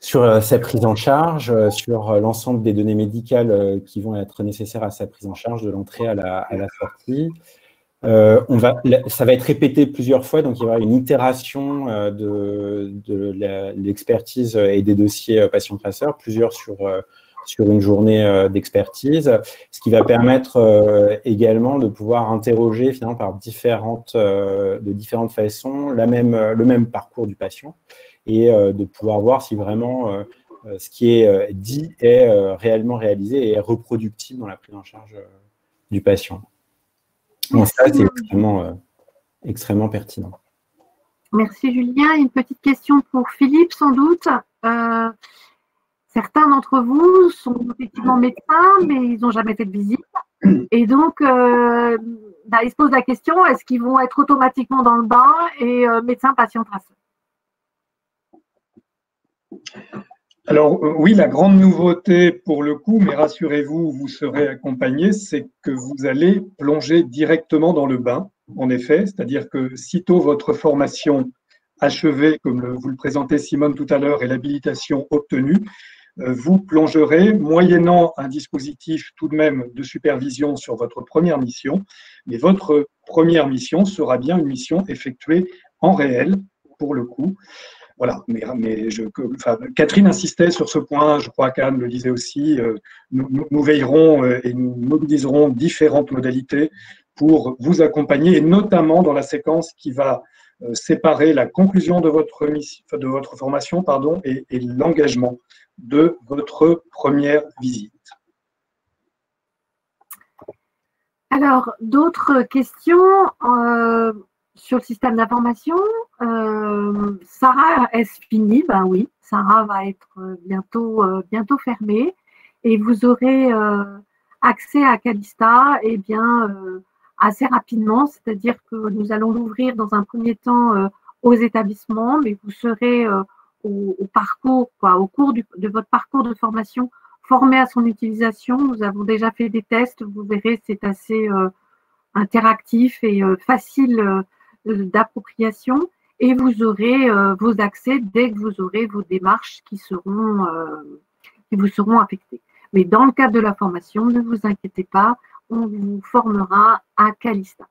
sa prise en charge, sur l'ensemble des données médicales qui vont être nécessaires à sa prise en charge de l'entrée à la sortie. Ça va être répété plusieurs fois, donc il y aura une itération de l'expertise et des dossiers patient-traceurs, plusieurs sur une journée d'expertise, ce qui va permettre également de pouvoir interroger finalement de différentes façons le même parcours du patient et de pouvoir voir si vraiment ce qui est dit est réellement réalisé et est reproductible dans la prise en charge du patient. Donc ça, c'est extrêmement pertinent. Merci Julien. Une petite question pour Philippe, sans doute. Certains d'entre vous sont effectivement médecins, mais ils n'ont jamais fait de visite. Et donc, ils se posent la question, est-ce qu'ils vont être automatiquement dans le bain et médecin, patient, traceur? Alors oui, la grande nouveauté pour le coup, mais rassurez-vous, vous serez accompagné, c'est que vous allez plonger directement dans le bain, en effet, c'est-à-dire que sitôt votre formation achevée, comme vous le présentez Simone tout à l'heure, et l'habilitation obtenue, vous plongerez, moyennant un dispositif tout de même de supervision sur votre première mission, mais votre première mission sera bien une mission effectuée en réel, pour le coup. Voilà, Catherine insistait sur ce point, je crois qu'Anne le disait aussi, nous veillerons et nous mobiliserons différentes modalités pour vous accompagner, et notamment dans la séquence qui va séparer la conclusion de votre formation et l'engagement de votre première visite. Alors, d'autres questions sur le système d'information. Sarah, est-ce fini? Ben oui, Sarah va être bientôt fermée et vous aurez accès à Calista assez rapidement, c'est-à-dire que nous allons l'ouvrir dans un premier temps aux établissements, mais vous serez au cours de votre parcours de formation formé à son utilisation. Nous avons déjà fait des tests, vous verrez, c'est assez interactif et facile d'appropriation, et vous aurez vos accès dès que vous aurez vos démarches qui vous seront affectées. Mais dans le cadre de la formation, ne vous inquiétez pas, on vous formera à Calista.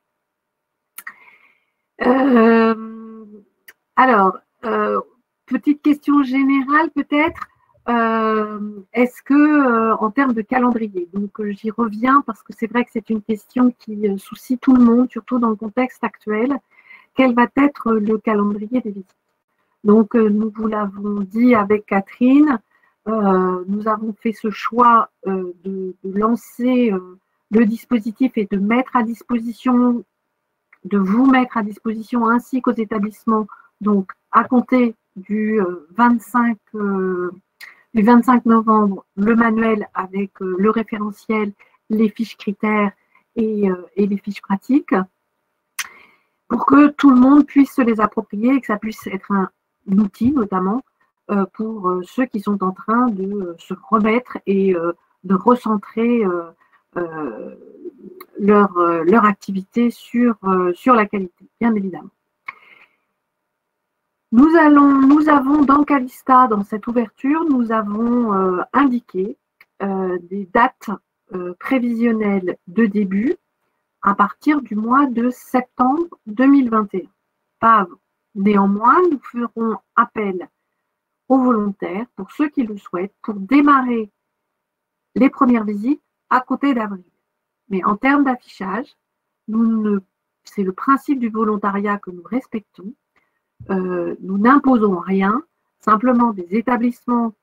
Petite question générale peut-être, est-ce que en termes de calendrier, donc j'y reviens parce que c'est vrai que c'est une question qui soucie tout le monde, surtout dans le contexte actuel, quel va être le calendrier des visites? Donc nous vous l'avons dit avec Catherine, nous avons fait ce choix de lancer le dispositif et de vous mettre à disposition ainsi qu'aux établissements, donc à compter du 25 novembre, le manuel avec le référentiel, les fiches critères et les fiches pratiques, pour que tout le monde puisse se les approprier et que ça puisse être un outil notamment pour ceux qui sont en train de se remettre et de recentrer leur activité sur la qualité, bien évidemment. Nous avons dans Calista, dans cette ouverture, nous avons indiqué des dates prévisionnelles de début à partir du mois de septembre 2021, pas avant. Néanmoins, nous ferons appel aux volontaires, pour ceux qui le souhaitent, pour démarrer les premières visites à côté d'avril. Mais en termes d'affichage, c'est le principe du volontariat que nous respectons. Nous n'imposons rien, simplement des établissements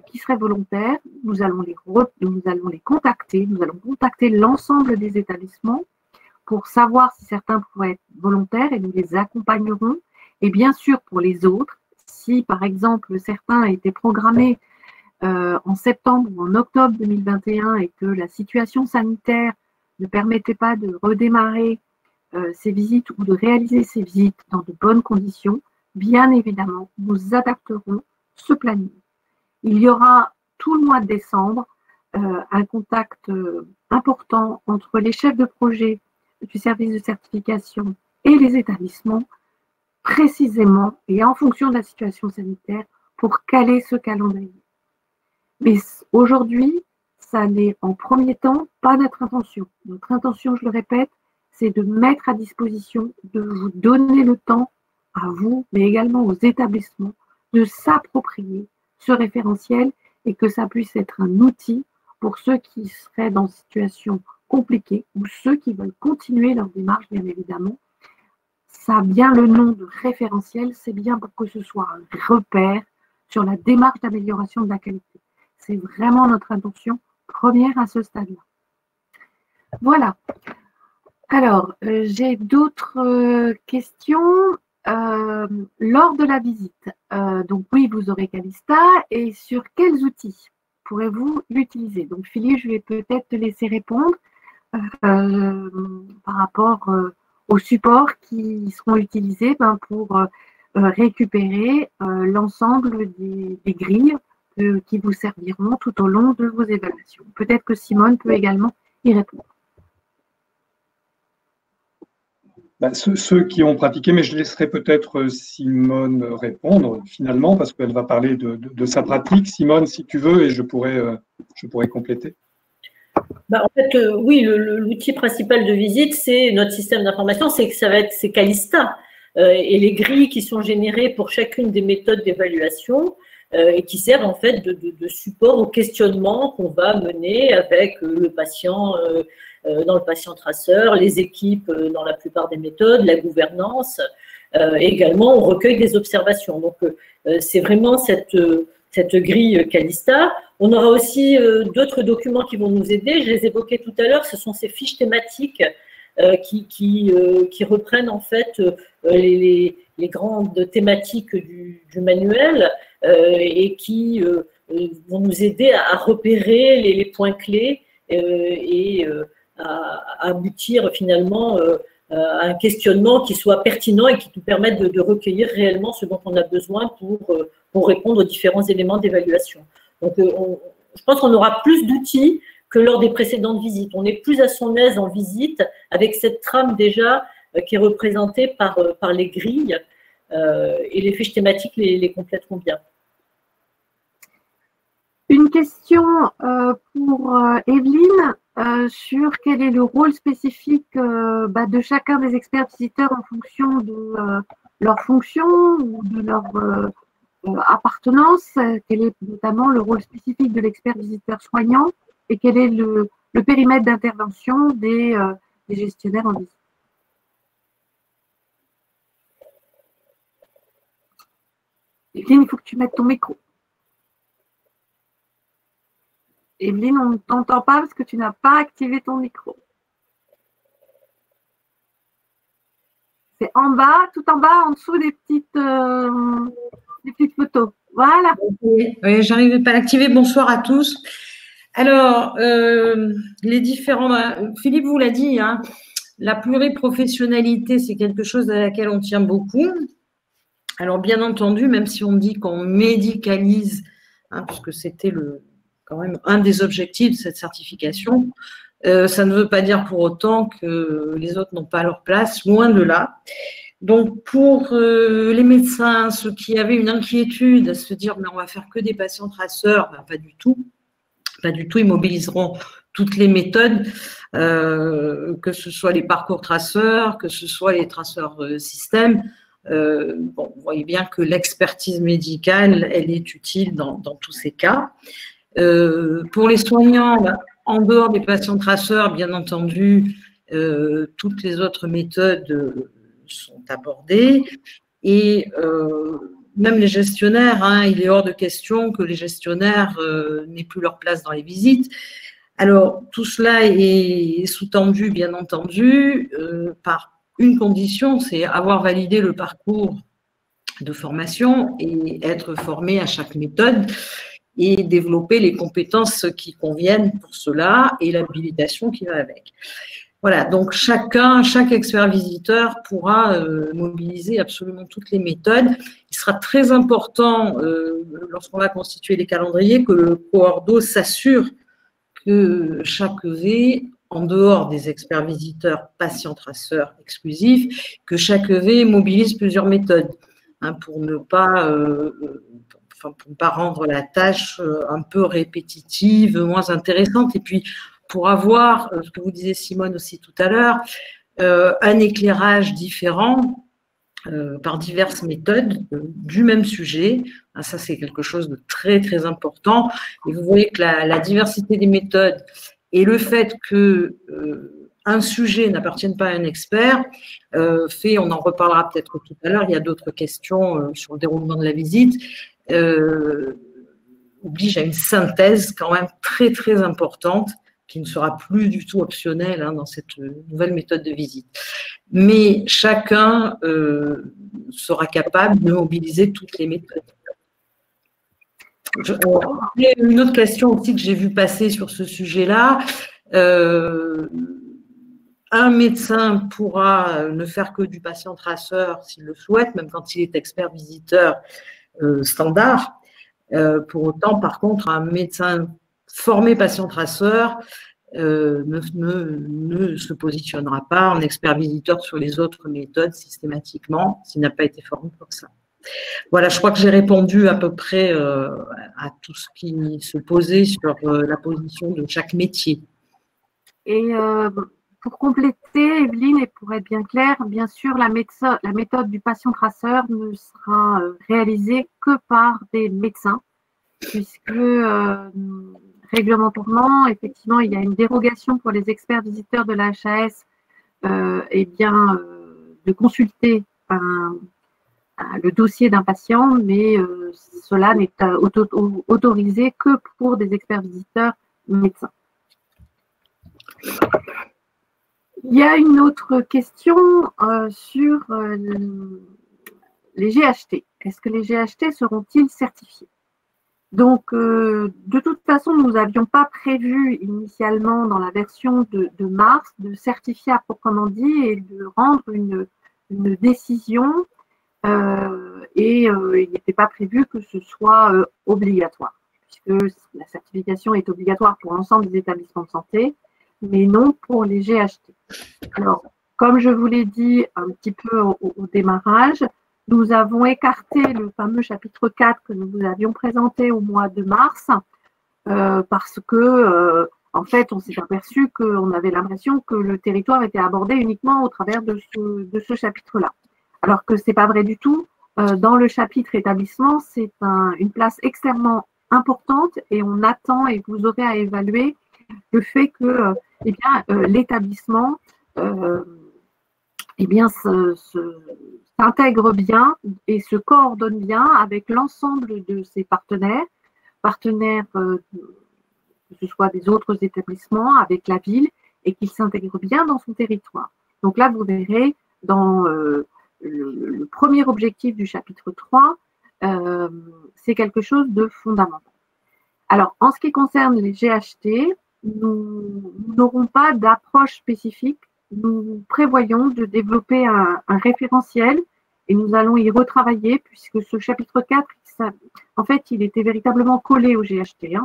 qui seraient volontaires, nous allons les contacter, nous allons contacter l'ensemble des établissements pour savoir si certains pourraient être volontaires et nous les accompagnerons. Et bien sûr, pour les autres, si par exemple certains étaient programmés en septembre ou en octobre 2021 et que la situation sanitaire ne permettait pas de redémarrer ces visites ou de réaliser ces visites dans de bonnes conditions, bien évidemment, nous adapterons ce planning. Il y aura tout le mois de décembre un contact important entre les chefs de projet du service de certification et les établissements, précisément et en fonction de la situation sanitaire, pour caler ce calendrier. Mais aujourd'hui, ça n'est en premier temps pas notre intention. Notre intention, je le répète, c'est de mettre à disposition, de vous donner le temps à vous, mais également aux établissements, de s'approprier ce référentiel et que ça puisse être un outil pour ceux qui seraient dans une situation compliquée ou ceux qui veulent continuer leur démarche, bien évidemment. Ça a bien le nom de référentiel, c'est bien pour que ce soit un repère sur la démarche d'amélioration de la qualité. C'est vraiment notre intention première à ce stade-là. Voilà. Alors, j'ai d'autres questions. Lors de la visite, donc oui, vous aurez Calista, et sur quels outils pourrez-vous l'utiliser? Donc Philippe, je vais peut-être te laisser répondre par rapport aux supports qui seront utilisés pour récupérer l'ensemble des grilles qui vous serviront tout au long de vos évaluations. Peut-être que Simone peut également y répondre. Ceux qui ont pratiqué, mais je laisserai peut-être Simone répondre finalement, parce qu'elle va parler de sa pratique. Simone, si tu veux, et je pourrais compléter. En fait, oui, l'outil principal de visite, c'est notre système d'information, c'est Calista. Et les grilles qui sont générées pour chacune des méthodes d'évaluation et qui servent en fait de support au questionnement qu'on va mener avec le patient dans le patient traceur, les équipes dans la plupart des méthodes, la gouvernance. Également, on recueille des observations. Donc, c'est vraiment cette grille Calista. On aura aussi d'autres documents qui vont nous aider. Je les évoquais tout à l'heure. Ce sont ces fiches thématiques qui reprennent en fait les grandes thématiques du manuel et qui vont nous aider à repérer les points clés et à aboutir finalement à un questionnement qui soit pertinent et qui nous permette de recueillir réellement ce dont on a besoin pour répondre aux différents éléments d'évaluation. Donc, je pense qu'on aura plus d'outils que lors des précédentes visites. On est plus à son aise en visite avec cette trame déjà qui est représentée par les grilles et les fiches thématiques les complèteront bien. Une question pour Evelyne sur quel est le rôle spécifique de chacun des experts visiteurs en fonction de leur fonction ou de leur appartenance. Quel est notamment le rôle spécifique de l'expert visiteur soignant et quel est le périmètre d'intervention des gestionnaires en visite. Evelyne, il faut que tu mettes ton micro. Evelyne, on ne t'entend pas parce que tu n'as pas activé ton micro. C'est en bas, tout en bas, en dessous des petites photos. Voilà. Oui, je n'arrivais pas à l'activer. Bonsoir à tous. Alors, les différents… Philippe vous l'a dit, hein, la pluriprofessionnalité, c'est quelque chose à laquelle on tient beaucoup. Alors, bien entendu, même si on dit qu'on médicalise, hein, puisque c'était quand même un des objectifs de cette certification, ça ne veut pas dire pour autant que les autres n'ont pas leur place, loin de là. Donc, pour les médecins, ceux qui avaient une inquiétude à se dire « mais on va faire que des patients traceurs », ben, pas du tout. Pas du tout, ils mobiliseront toutes les méthodes, que ce soit les parcours traceurs, que ce soit les traceurs système. Bon, vous voyez bien que l'expertise médicale, elle est utile dans tous ces cas. Pour les soignants, en dehors des patients traceurs, bien entendu, toutes les autres méthodes sont abordées et même les gestionnaires, hein, il est hors de question que les gestionnaires n'aient plus leur place dans les visites. Alors, tout cela est sous-tendu, bien entendu, par une condition, c'est avoir validé le parcours de formation et être formé à chaque méthode et développer les compétences qui conviennent pour cela et l'habilitation qui va avec. Voilà, donc chaque expert visiteur pourra mobiliser absolument toutes les méthodes. Il sera très important, lorsqu'on va constituer les calendriers, que le coordo s'assure que chaque EV, en dehors des experts visiteurs patients traceurs exclusifs, que chaque EV mobilise plusieurs méthodes, hein, pour ne pas rendre la tâche un peu répétitive, moins intéressante, et puis pour avoir, ce que vous disiez Simone aussi tout à l'heure, un éclairage différent par diverses méthodes du même sujet. Ça, c'est quelque chose de très, très important. Et vous voyez que la diversité des méthodes et le fait que un sujet n'appartienne pas à un expert on en reparlera peut-être tout à l'heure, il y a d'autres questions sur le déroulement de la visite, oblige à une synthèse quand même très, très importante, qui ne sera plus du tout optionnelle dans cette nouvelle méthode de visite. Mais chacun sera capable de mobiliser toutes les méthodes. Une autre question aussi que j'ai vu passer sur ce sujet-là, un médecin pourra ne faire que du patient traceur s'il le souhaite, même quand il est expert visiteur standard. Pour autant, par contre, un médecin formé patient traceur ne se positionnera pas en expert visiteur sur les autres méthodes systématiquement s'il n'a pas été formé pour ça. Voilà, je crois que j'ai répondu à peu près à tout ce qui se posait sur la position de chaque métier. Et pour compléter, Evelyne, et pour être bien clair, bien sûr, la méthode du patient traceur ne sera réalisée que par des médecins, puisque réglementairement, effectivement, il y a une dérogation pour les experts visiteurs de la HAS de consulter le dossier d'un patient, mais cela n'est autorisé que pour des experts visiteurs médecins. Il y a une autre question sur les GHT. Est-ce que les GHT seront-ils certifiés? Donc, de toute façon, nous n'avions pas prévu initialement dans la version de mars de certifier à proprement dit et de rendre une décision il n'était pas prévu que ce soit obligatoire, puisque la certification est obligatoire pour l'ensemble des établissements de santé, mais non pour les GHT. Alors, comme je vous l'ai dit un petit peu au démarrage, nous avons écarté le fameux chapitre 4 que nous vous avions présenté au mois de mars parce que, en fait, on s'est aperçu qu'on avait l'impression que le territoire était abordé uniquement au travers de ce chapitre-là. Alors que ce n'est pas vrai du tout. Dans le chapitre établissement, c'est une place extrêmement importante et on attend et vous aurez à évaluer le fait que l'établissement s'intègre bien et se coordonne bien avec l'ensemble de ses partenaires, que ce soit des autres établissements, avec la ville, et qu'il s'intègre bien dans son territoire. Donc là, vous verrez dans le premier objectif du chapitre 3, c'est quelque chose de fondamental. Alors, en ce qui concerne les GHT, nous n'aurons pas d'approche spécifique. Nous prévoyons de développer un référentiel et nous allons y retravailler puisque ce chapitre 4, en fait, il était véritablement collé au GHT.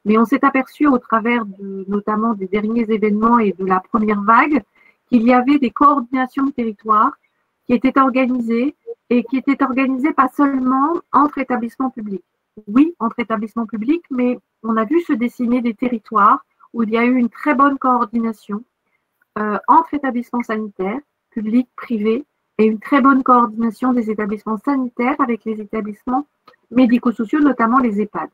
Mais on s'est aperçu au travers notamment des derniers événements et de la première vague qu'il y avait des coordinations de territoire qui étaient organisées et qui étaient organisées pas seulement entre établissements publics. Oui, entre établissements publics, mais on a vu se dessiner des territoires où il y a eu une très bonne coordination entre établissements sanitaires, publics, privés, et une très bonne coordination des établissements sanitaires avec les établissements médico-sociaux, notamment les EHPAD.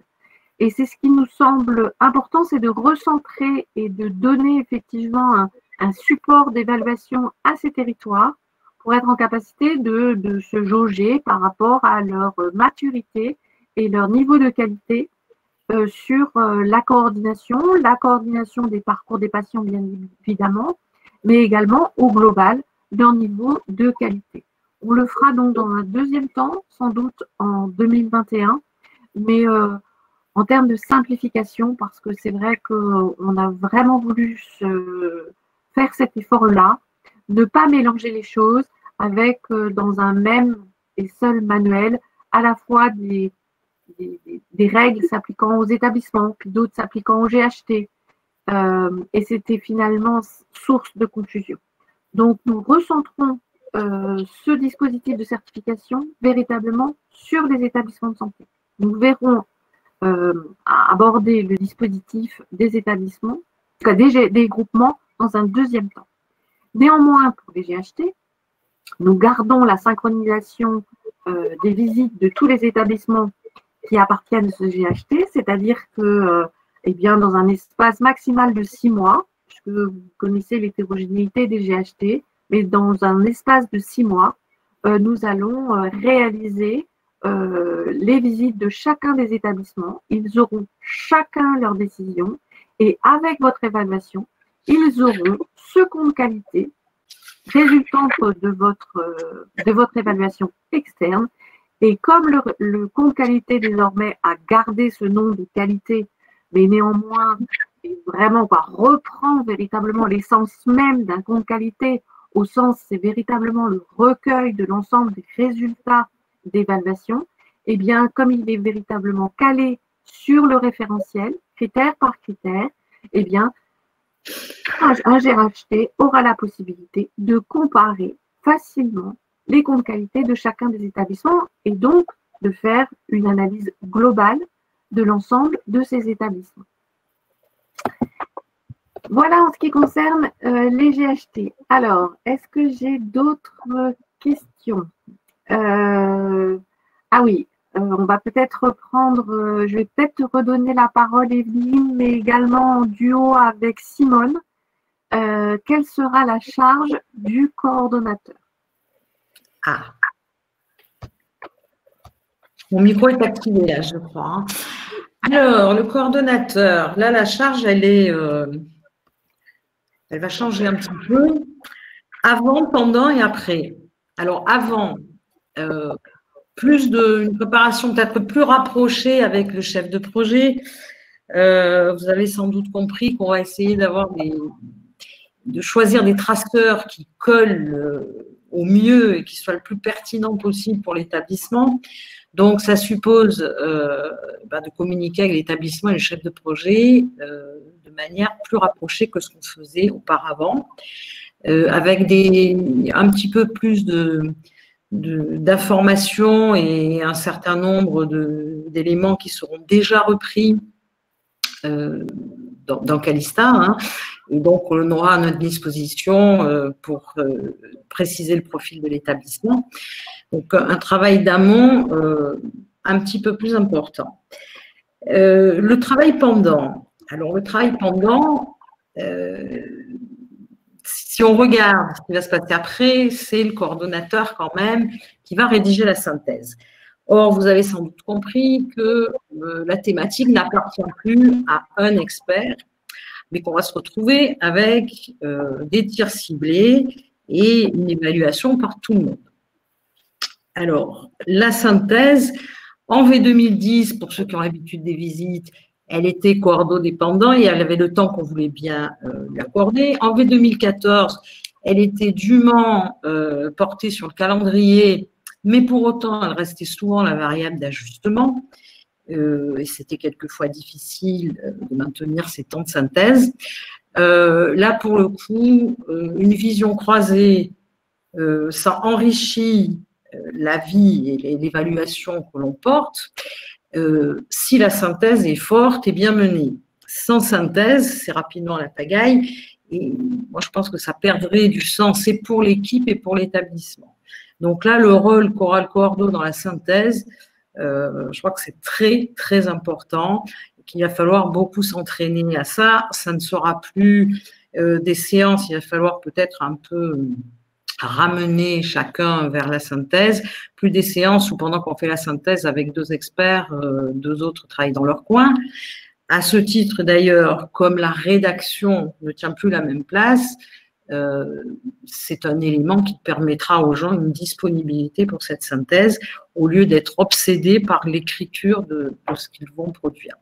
Et c'est ce qui nous semble important, c'est de recentrer et de donner effectivement un support d'évaluation à ces territoires pour être en capacité de se jauger par rapport à leur maturité et leur niveau de qualité sur la coordination des parcours des patients bien évidemment, mais également au global leur niveau de qualité. On le fera donc dans un deuxième temps, sans doute en 2021, mais en termes de simplification, parce que c'est vrai qu'on a vraiment voulu faire cet effort-là, ne pas mélanger les choses avec dans un même et seul manuel à la fois des règles s'appliquant aux établissements, puis d'autres s'appliquant aux GHT. Et c'était finalement source de confusion. Donc, nous recentrons ce dispositif de certification véritablement sur les établissements de santé. Nous verrons aborder le dispositif des établissements, des groupements dans un deuxième temps. Néanmoins, pour les GHT, nous gardons la synchronisation des visites de tous les établissements qui appartiennent à ce GHT, c'est-à-dire que dans un espace maximal de 6 mois, puisque vous connaissez l'hétérogénéité des GHT, mais dans un espace de 6 mois, nous allons réaliser les visites de chacun des établissements, ils auront chacun leur décision et avec votre évaluation, ils auront ce compte qualité résultant de votre évaluation externe. Et comme le compte qualité désormais a gardé ce nom de qualité, mais néanmoins vraiment reprend véritablement l'essence même d'un compte qualité, au sens c'est véritablement le recueil de l'ensemble des résultats d'évaluation, et bien comme il est véritablement calé sur le référentiel, critère par critère, et bien un GRHT aura la possibilité de comparer facilement les comptes qualité de chacun des établissements et donc de faire une analyse globale de l'ensemble de ces établissements. Voilà en ce qui concerne les GHT. Alors, est-ce que j'ai d'autres questions? Ah oui, on va peut-être reprendre, je vais peut-être te redonner la parole, Evelyne, mais également en duo avec Simone. Quelle sera la charge du coordonnateur? Ah. Mon micro est activé là, je crois. Hein. Alors, le coordonnateur, là, la charge, elle va changer un petit peu. Avant, pendant et après. Alors, avant, une préparation peut-être plus rapprochée avec le chef de projet. Vous avez sans doute compris qu'on va essayer de choisir des traceurs qui collent au mieux et qui soient le plus pertinents possible pour l'établissement. Donc, ça suppose de communiquer avec l'établissement et le chef de projet de manière plus rapprochée que ce qu'on faisait auparavant, avec un petit peu plus d'informations et un certain nombre d'éléments qui seront déjà repris dans Calista. Hein. Et donc, on aura à notre disposition pour préciser le profil de l'établissement. Donc, un travail d'amont un petit peu plus important. Le travail pendant. Alors, le travail pendant, si on regarde ce qui va se passer après, c'est le coordonnateur quand même qui va rédiger la synthèse. Or, vous avez sans doute compris que la thématique n'appartient plus à un expert, mais qu'on va se retrouver avec des tirs ciblés et une évaluation par tout le monde. Alors, la synthèse, en V2010, pour ceux qui ont l'habitude des visites, elle était coordo-dépendant et elle avait le temps qu'on voulait bien l'accorder. En V2014, elle était dûment portée sur le calendrier, mais pour autant, elle restait souvent la variable d'ajustement. Et c'était quelquefois difficile de maintenir ces temps de synthèse. Là, pour le coup, une vision croisée, ça enrichit la vie et l'évaluation que l'on porte, si la synthèse est forte et bien menée. Sans synthèse, c'est rapidement la pagaille, et moi je pense que ça perdrait du sens et pour l'équipe et pour l'établissement. Donc là, le rôle choral cordo dans la synthèse, je crois que c'est très, très important, qu'il va falloir beaucoup s'entraîner à ça. Ça ne sera plus des séances, il va falloir peut-être un peu ramener chacun vers la synthèse, plus des séances où pendant qu'on fait la synthèse avec deux experts, deux autres travaillent dans leur coin. À ce titre d'ailleurs, comme la rédaction ne tient plus la même place, c'est un élément qui permettra aux gens une disponibilité pour cette synthèse au lieu d'être obsédés par l'écriture de ce qu'ils vont produire.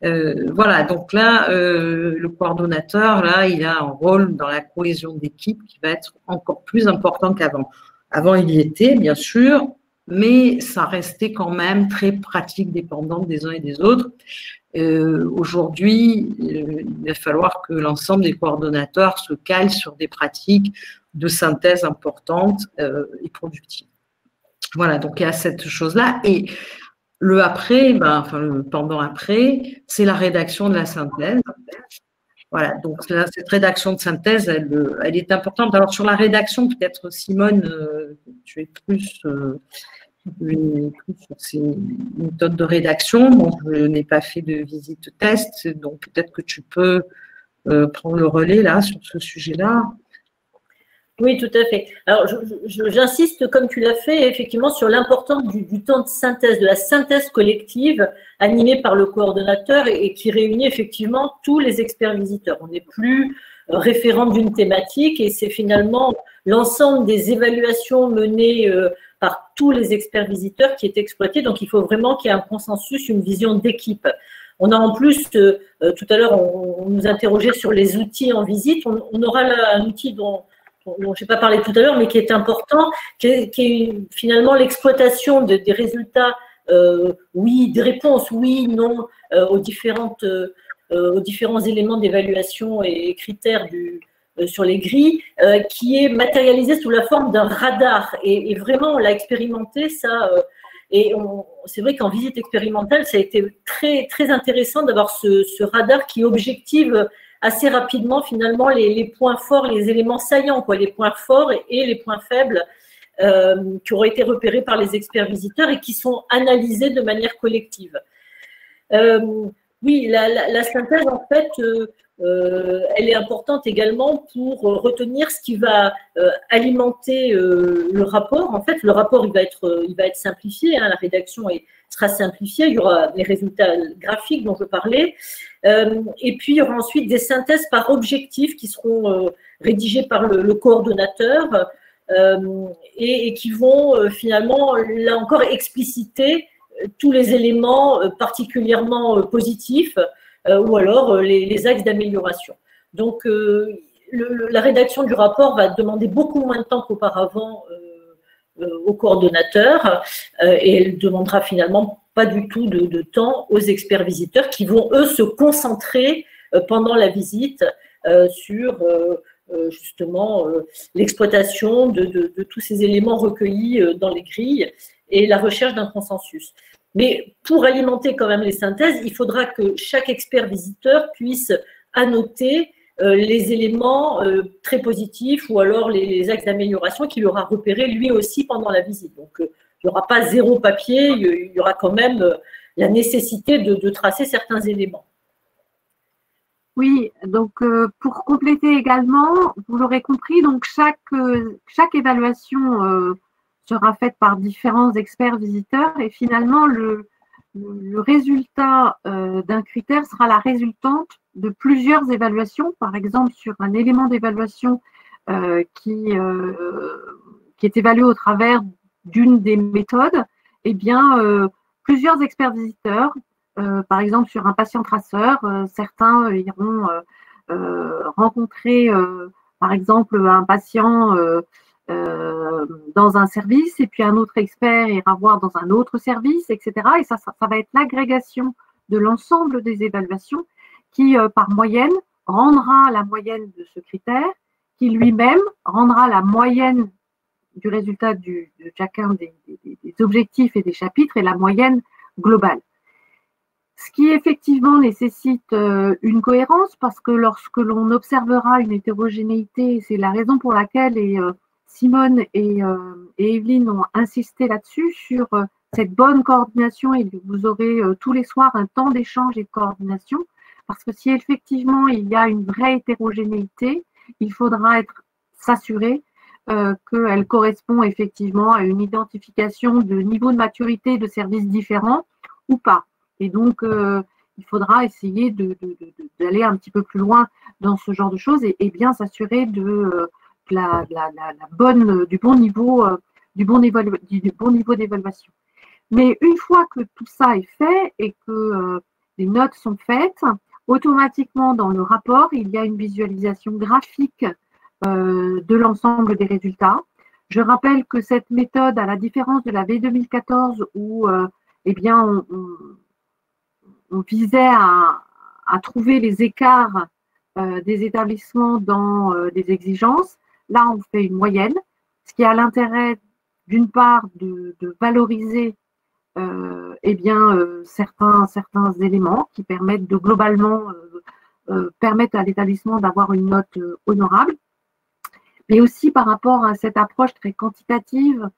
Voilà, donc là, le coordonnateur, là, il a un rôle dans la cohésion d'équipe qui va être encore plus important qu'avant. Avant, il y était, bien sûr, mais ça restait quand même très pratique, dépendante des uns et des autres. Aujourd'hui, il va falloir que l'ensemble des coordonnateurs se calent sur des pratiques de synthèse importantes et productives. Voilà, donc il y a cette chose-là. Et le après, le pendant après, c'est la rédaction de la synthèse. Voilà, donc là, cette rédaction de synthèse, elle est importante. Alors sur la rédaction, peut-être Simone, tu es plus sur ces méthodes de rédaction. Bon, je n'ai pas fait de visite test, donc peut-être que tu peux prendre le relais là sur ce sujet-là. Oui, tout à fait. Alors, j'insiste, comme tu l'as fait, effectivement, sur l'importance du temps de synthèse, de la synthèse collective animée par le coordonnateur et qui réunit effectivement tous les experts visiteurs. On n'est plus référent d'une thématique et c'est finalement l'ensemble des évaluations menées par tous les experts visiteurs qui est exploité. Donc, il faut vraiment qu'il y ait un consensus, une vision d'équipe. On a en plus, tout à l'heure, on nous interrogeait sur les outils en visite. On aura là un outil dont je n'ai pas parlé tout à l'heure, mais qui est important, qui est finalement l'exploitation des résultats, oui, des réponses, oui, non, aux différents éléments d'évaluation et critères sur les grilles, qui est matérialisé sous la forme d'un radar. Et vraiment, on l'a expérimenté, ça. Et c'est vrai qu'en visite expérimentale, ça a été très, très intéressant d'avoir ce radar qui objective assez rapidement finalement les points forts, les éléments saillants, quoi, les points forts et les points faibles qui auraient été repérés par les experts visiteurs et qui sont analysés de manière collective. Oui, la synthèse, en fait, elle est importante également pour retenir ce qui va alimenter le rapport. En fait, le rapport, il va être simplifié, hein, la rédaction sera simplifiée, il y aura les résultats graphiques dont je parlais, et puis il y aura ensuite des synthèses par objectif qui seront rédigées par le coordonnateur et qui vont finalement, là encore, expliciter tous les éléments particulièrement positifs ou alors les axes d'amélioration. Donc, la rédaction du rapport va demander beaucoup moins de temps qu'auparavant au coordonnateur et elle demandera finalement pas du tout de temps aux experts visiteurs qui vont, eux, se concentrer pendant la visite sur justement l'exploitation de tous ces éléments recueillis dans les grilles et la recherche d'un consensus. Mais pour alimenter quand même les synthèses, il faudra que chaque expert visiteur puisse annoter les éléments très positifs ou alors les axes d'amélioration qu'il aura repérés lui aussi pendant la visite. Donc, il n'y aura pas zéro papier, il y aura quand même la nécessité de tracer certains éléments. Oui, donc pour compléter également, vous l'aurez compris, donc chaque évaluation sera faite par différents experts visiteurs et finalement le résultat d'un critère sera la résultante de plusieurs évaluations. Par exemple, sur un élément d'évaluation qui est évalué au travers d'une des méthodes, eh bien, plusieurs experts visiteurs, par exemple sur un patient traceur, certains iront rencontrer par exemple un patient dans un service et puis un autre expert ira voir dans un autre service, etc. Et ça va être l'agrégation de l'ensemble des évaluations qui, par moyenne, rendra la moyenne de ce critère, qui lui-même rendra la moyenne du résultat de chacun des objectifs et des chapitres et la moyenne globale. Ce qui effectivement nécessite une cohérence parce que lorsque l'on observera une hétérogénéité, c'est la raison pour laquelle Simone et Evelyne ont insisté là-dessus, sur cette bonne coordination et vous aurez tous les soirs un temps d'échange et de coordination parce que si effectivement il y a une vraie hétérogénéité, il faudra s'assurer qu'elle correspond effectivement à une identification de niveau de maturité de services différents ou pas. Et donc, il faudra essayer d'aller un petit peu plus loin dans ce genre de choses et bien s'assurer du bon niveau d'évaluation. Mais une fois que tout ça est fait et que les notes sont faites, automatiquement dans le rapport, il y a une visualisation graphique de l'ensemble des résultats. Je rappelle que cette méthode, à la différence de la V2014 où eh bien, on visait à trouver les écarts des établissements dans des exigences. Là, on fait une moyenne, ce qui a l'intérêt, d'une part, de valoriser eh bien, certains éléments qui permettent de globalement permettre à l'établissement d'avoir une note honorable, mais aussi par rapport à cette approche très quantitative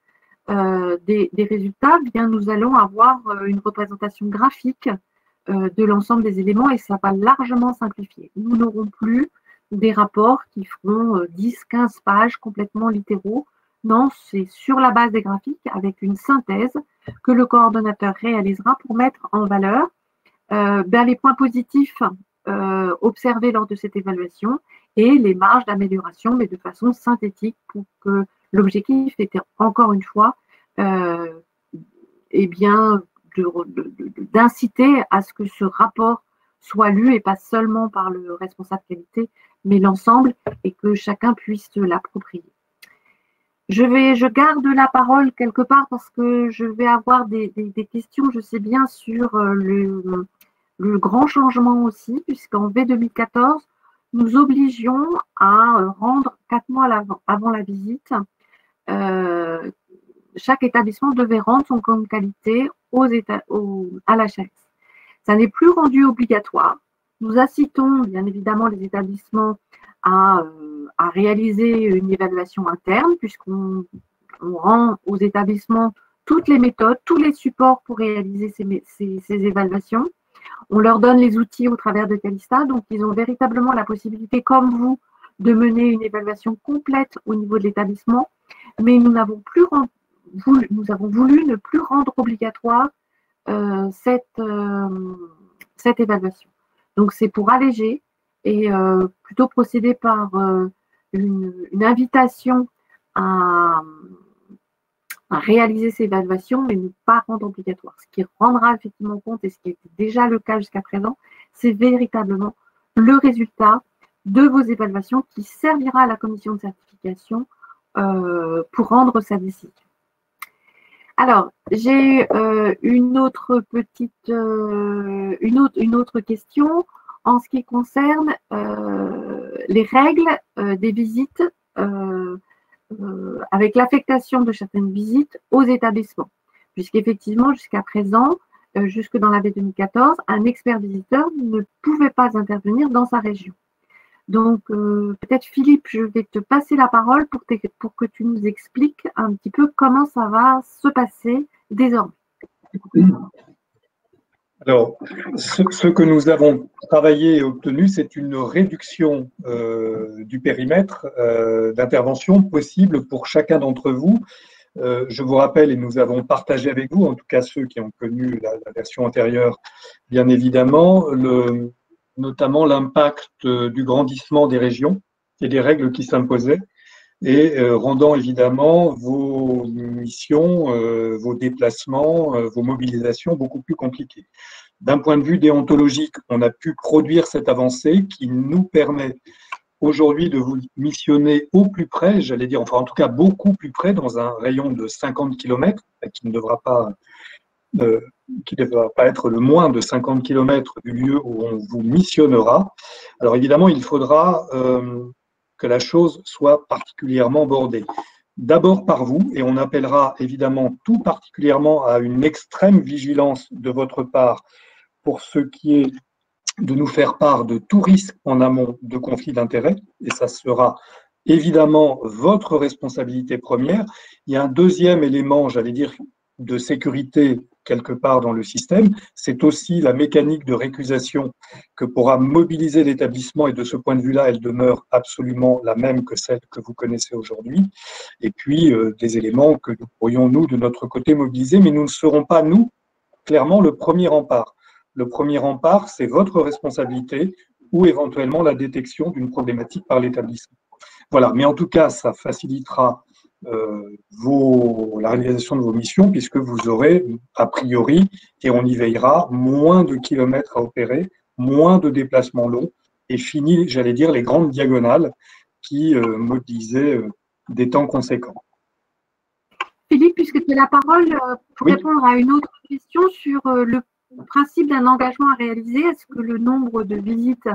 des résultats, bien, nous allons avoir une représentation graphique de l'ensemble des éléments et ça va largement simplifier. Nous n'aurons plus des rapports qui feront 10-15 pages complètement littéraux. Non, c'est sur la base des graphiques avec une synthèse que le coordonnateur réalisera pour mettre en valeur les points positifs observés lors de cette évaluation et les marges d'amélioration, mais de façon synthétique pour que l'objectif était encore une fois d'inciter à ce que ce rapport soit lu et pas seulement par le responsable qualité, mais l'ensemble et que chacun puisse se l'approprier. Je garde la parole quelque part parce que je vais avoir des questions, je sais bien, sur le grand changement aussi, puisqu'en V2014, nous obligions à rendre 4 mois avant la visite. Chaque établissement devait rendre son compte qualité à l'HAS. Ça n'est plus rendu obligatoire. Nous incitons bien évidemment les établissements à réaliser une évaluation interne, puisqu'on rend aux établissements toutes les méthodes, tous les supports pour réaliser ces évaluations. On leur donne les outils au travers de Calista, donc ils ont véritablement la possibilité, comme vous, de mener une évaluation complète au niveau de l'établissement, mais nous avons voulu ne plus rendre obligatoire cette évaluation. Donc c'est pour alléger et plutôt procéder par une invitation à réaliser ces évaluations, mais ne pas rendre obligatoire. Ce qui rendra effectivement compte, et ce qui était déjà le cas jusqu'à présent, c'est véritablement le résultat de vos évaluations qui servira à la commission de certification pour rendre sa décision. Alors, j'ai une autre question en ce qui concerne les règles des visites avec l'affectation de certaines visites aux établissements, puisqu'effectivement, jusqu'à présent, jusque dans la V2014, un expert visiteur ne pouvait pas intervenir dans sa région. Donc, peut-être Philippe, je vais te passer la parole pour que tu nous expliques un petit peu comment ça va se passer désormais. Alors, ce que nous avons travaillé et obtenu, c'est une réduction du périmètre d'intervention possible pour chacun d'entre vous. Je vous rappelle, et nous avons partagé avec vous, en tout cas ceux qui ont connu la version antérieure, bien évidemment, notamment l'impact du grandissement des régions et des règles qui s'imposaient, et rendant évidemment vos missions, vos déplacements, vos mobilisations beaucoup plus compliquées. D'un point de vue déontologique, on a pu produire cette avancée qui nous permet aujourd'hui de vous missionner au plus près, j'allais dire, enfin en tout cas beaucoup plus près, dans un rayon de 50 km, qui ne devra pas être le moins de 50 km du lieu où on vous missionnera. Alors évidemment, il faudra que la chose soit particulièrement bordée. D'abord par vous, et on appellera évidemment tout particulièrement à une extrême vigilance de votre part pour ce qui est de nous faire part de tout risque en amont de conflit d'intérêts, et ça sera évidemment votre responsabilité première. Il y a un deuxième élément, j'allais dire, de sécurité quelque part dans le système, c'est aussi la mécanique de récusation que pourra mobiliser l'établissement, et de ce point de vue-là, elle demeure absolument la même que celle que vous connaissez aujourd'hui. Et puis, des éléments que nous pourrions, nous, de notre côté, mobiliser, mais nous ne serons pas, nous, clairement, le premier rempart. Le premier rempart, c'est votre responsabilité ou éventuellement la détection d'une problématique par l'établissement. Voilà, mais en tout cas, ça facilitera la réalisation de vos missions, puisque vous aurez, a priori, et on y veillera, moins de kilomètres à opérer, moins de déplacements longs, et fini, j'allais dire, les grandes diagonales qui mobilisaient des temps conséquents. Philippe, puisque tu as la parole, pour répondre à une autre question sur le principe d'un engagement à réaliser, est-ce que le nombre de visites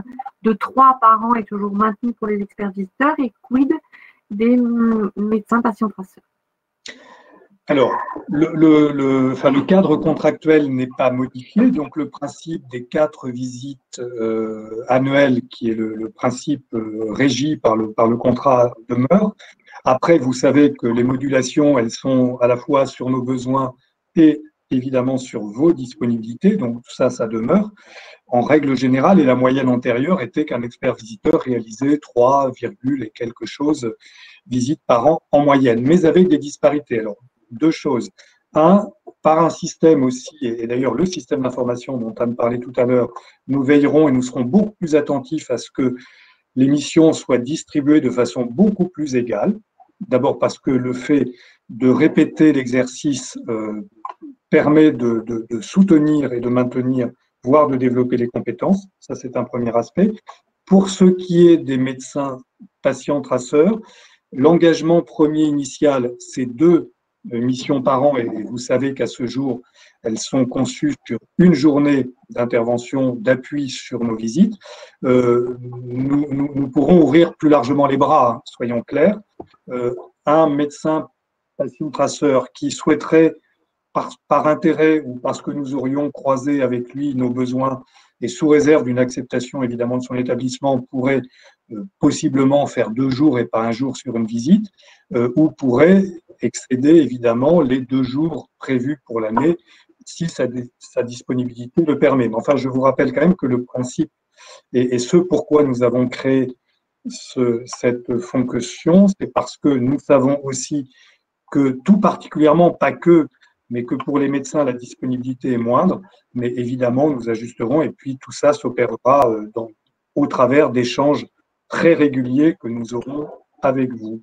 de 3 par an est toujours maintenu pour les experts visiteurs, et quid des médecins patients traceurs? Alors, le cadre contractuel n'est pas modifié, donc le principe des 4 visites annuelles, qui est le principe régi par le contrat, demeure. Après, vous savez que les modulations, elles sont à la fois sur nos besoins et évidemment sur vos disponibilités, donc ça demeure. En règle générale, et la moyenne antérieure était qu'un expert visiteur réalisait 3, et quelque chose visites par an en moyenne, mais avec des disparités. Alors, deux choses. Un, par un système aussi, et d'ailleurs le système d'information dont Anne parlait tout à l'heure, nous veillerons et nous serons beaucoup plus attentifs à ce que les missions soient distribuées de façon beaucoup plus égale. D'abord parce que le fait de répéter l'exercice permet de soutenir et de maintenir, voire de développer les compétences. Ça, c'est un premier aspect. Pour ce qui est des médecins patients traceurs, l'engagement premier initial, c'est 2 missions par an, et vous savez qu'à ce jour, elles sont conçues sur une journée d'intervention, d'appui sur nos visites. Nous pourrons ouvrir plus largement les bras, hein, soyons clairs. Un médecin patient traceur qui souhaiterait, par intérêt ou parce que nous aurions croisé avec lui nos besoins, et sous réserve d'une acceptation évidemment de son établissement, pourrait possiblement faire 2 jours et pas 1 jour sur une visite, ou pourrait excéder évidemment les 2 jours prévus pour l'année si sa disponibilité le permet. Mais enfin, je vous rappelle quand même que le principe, et ce pourquoi nous avons créé cette fonction, c'est parce que nous savons aussi que tout particulièrement, pas que, mais que pour les médecins, la disponibilité est moindre, mais évidemment, nous ajusterons, et puis tout ça s'opérera au travers d'échanges très réguliers que nous aurons avec vous.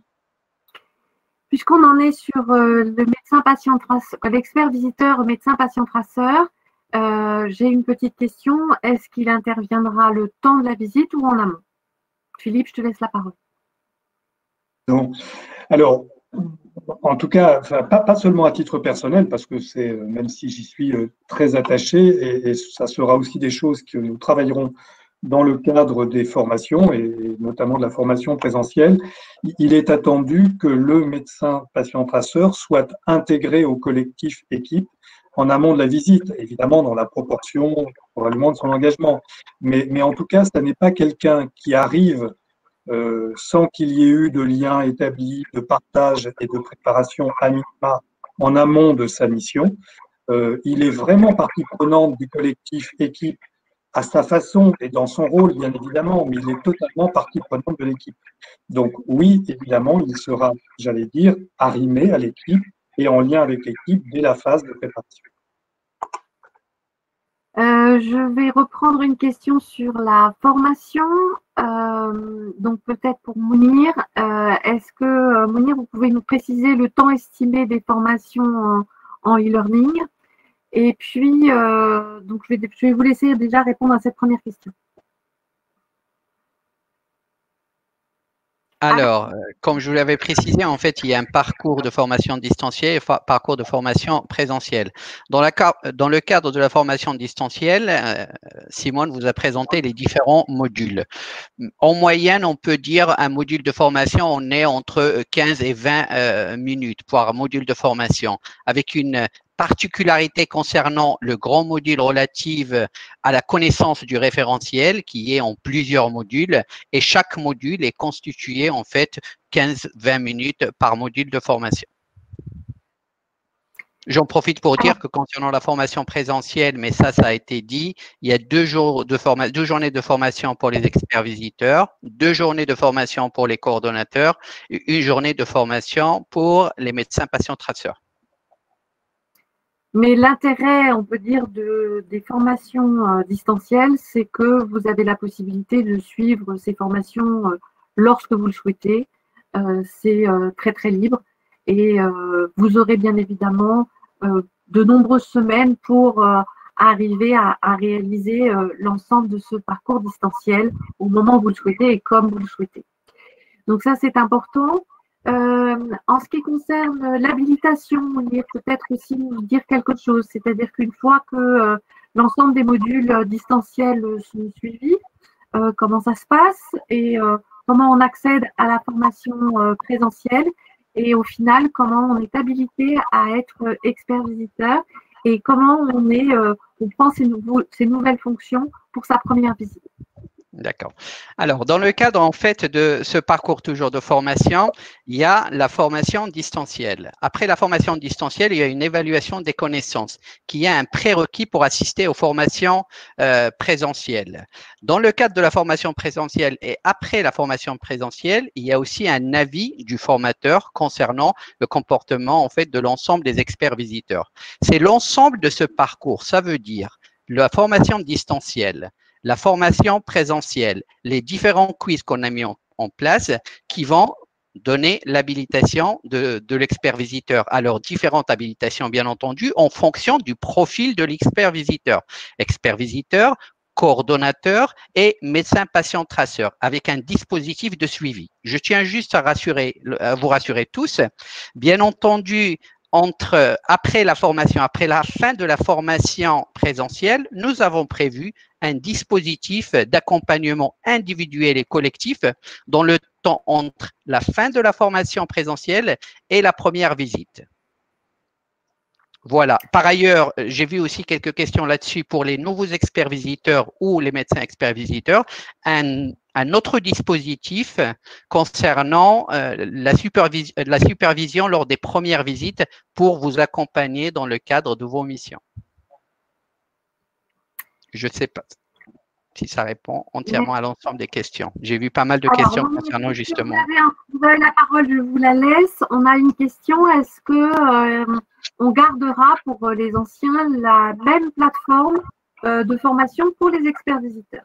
Puisqu'on en est sur le médecin patient traceur, l'expert visiteur médecin patient traceur, j'ai une petite question. Est-ce qu'il interviendra le temps de la visite ou en amont? Philippe, je te laisse la parole. Non. Alors, en tout cas, pas seulement à titre personnel, parce que c'est, même si j'y suis très attaché, et ça sera aussi des choses que nous travaillerons dans le cadre des formations, et notamment de la formation présentielle, il est attendu que le médecin patient traceur soit intégré au collectif équipe en amont de la visite, évidemment dans la proportion probablement de son engagement. Mais en tout cas, ce n'est pas quelqu'un qui arrive sans qu'il y ait eu de lien établi, de partage et de préparation à minima en amont de sa mission. Il est vraiment partie prenante du collectif équipe à sa façon et dans son rôle, bien évidemment, mais il est totalement partie prenante de l'équipe. Donc oui, évidemment, il sera, j'allais dire, arrimé à l'équipe et en lien avec l'équipe dès la phase de préparation. Je vais reprendre une question sur la formation. Donc peut-être pour Mounir, est-ce que Mounir, vous pouvez nous préciser le temps estimé des formations en e-learning? Et puis, donc je vais vous laisser déjà répondre à cette première question. Alors, comme je vous l'avais précisé, en fait, il y a un parcours de formation distancielle et parcours de formation présentielle. Dans le cadre de la formation distancielle, Simone vous a présenté les différents modules. En moyenne, on peut dire un module de formation, on est entre 15 et 20 minutes pour un module de formation, avec une particularité concernant le grand module relatif à la connaissance du référentiel qui est en plusieurs modules et chaque module est constitué en fait 15-20 minutes par module de formation. J'en profite pour dire que concernant la formation présentielle, mais ça a été dit, il y a 2 journées de formation pour les experts visiteurs, 2 journées de formation pour les coordonnateurs et 1 journée de formation pour les médecins patients traceurs. Mais l'intérêt, on peut dire, des formations distancielles, c'est que vous avez la possibilité de suivre ces formations lorsque vous le souhaitez. C'est très, très libre. Et vous aurez bien évidemment de nombreuses semaines pour arriver à réaliser l'ensemble de ce parcours distanciel au moment où vous le souhaitez et comme vous le souhaitez. Donc ça, c'est important. En ce qui concerne l'habilitation, il y a peut-être aussi nous dire quelque chose, c'est-à-dire qu'une fois que l'ensemble des modules distanciels sont suivis, comment ça se passe et comment on accède à la formation présentielle et au final, comment on est habilité à être expert visiteur et comment on prend ces nouvelles fonctions pour sa première visite. D'accord. Alors, dans le cadre en fait de ce parcours toujours de formation, il y a la formation distancielle. Après la formation distancielle, il y a une évaluation des connaissances qui est un prérequis pour assister aux formations présentielles. Dans le cadre de la formation présentielle et après la formation présentielle, il y a aussi un avis du formateur concernant le comportement en fait de l'ensemble des experts visiteurs. C'est l'ensemble de ce parcours. Ça veut dire la formation distancielle, la formation présentielle, les différents quiz qu'on a mis en place qui vont donner l'habilitation de l'expert visiteur. Alors, différentes habilitations, bien entendu, en fonction du profil de l'expert visiteur. Expert visiteur, coordonnateur et médecin patient traceur avec un dispositif de suivi. Je tiens juste à vous rassurer tous. Bien entendu, après la formation, après la fin de la formation présentielle, nous avons prévu un dispositif d'accompagnement individuel et collectif dans le temps entre la fin de la formation présentielle et la première visite. Voilà. Par ailleurs, j'ai vu aussi quelques questions là-dessus pour les nouveaux experts visiteurs ou les médecins experts visiteurs. Un autre dispositif concernant la supervision lors des premières visites pour vous accompagner dans le cadre de vos missions. Je ne sais pas si ça répond entièrement à l'ensemble des questions. J'ai vu pas mal de questions concernant justement. Vous avez la parole, je vous la laisse. On a une question. Est-ce que on gardera pour les anciens la même plateforme de formation pour les experts visiteurs?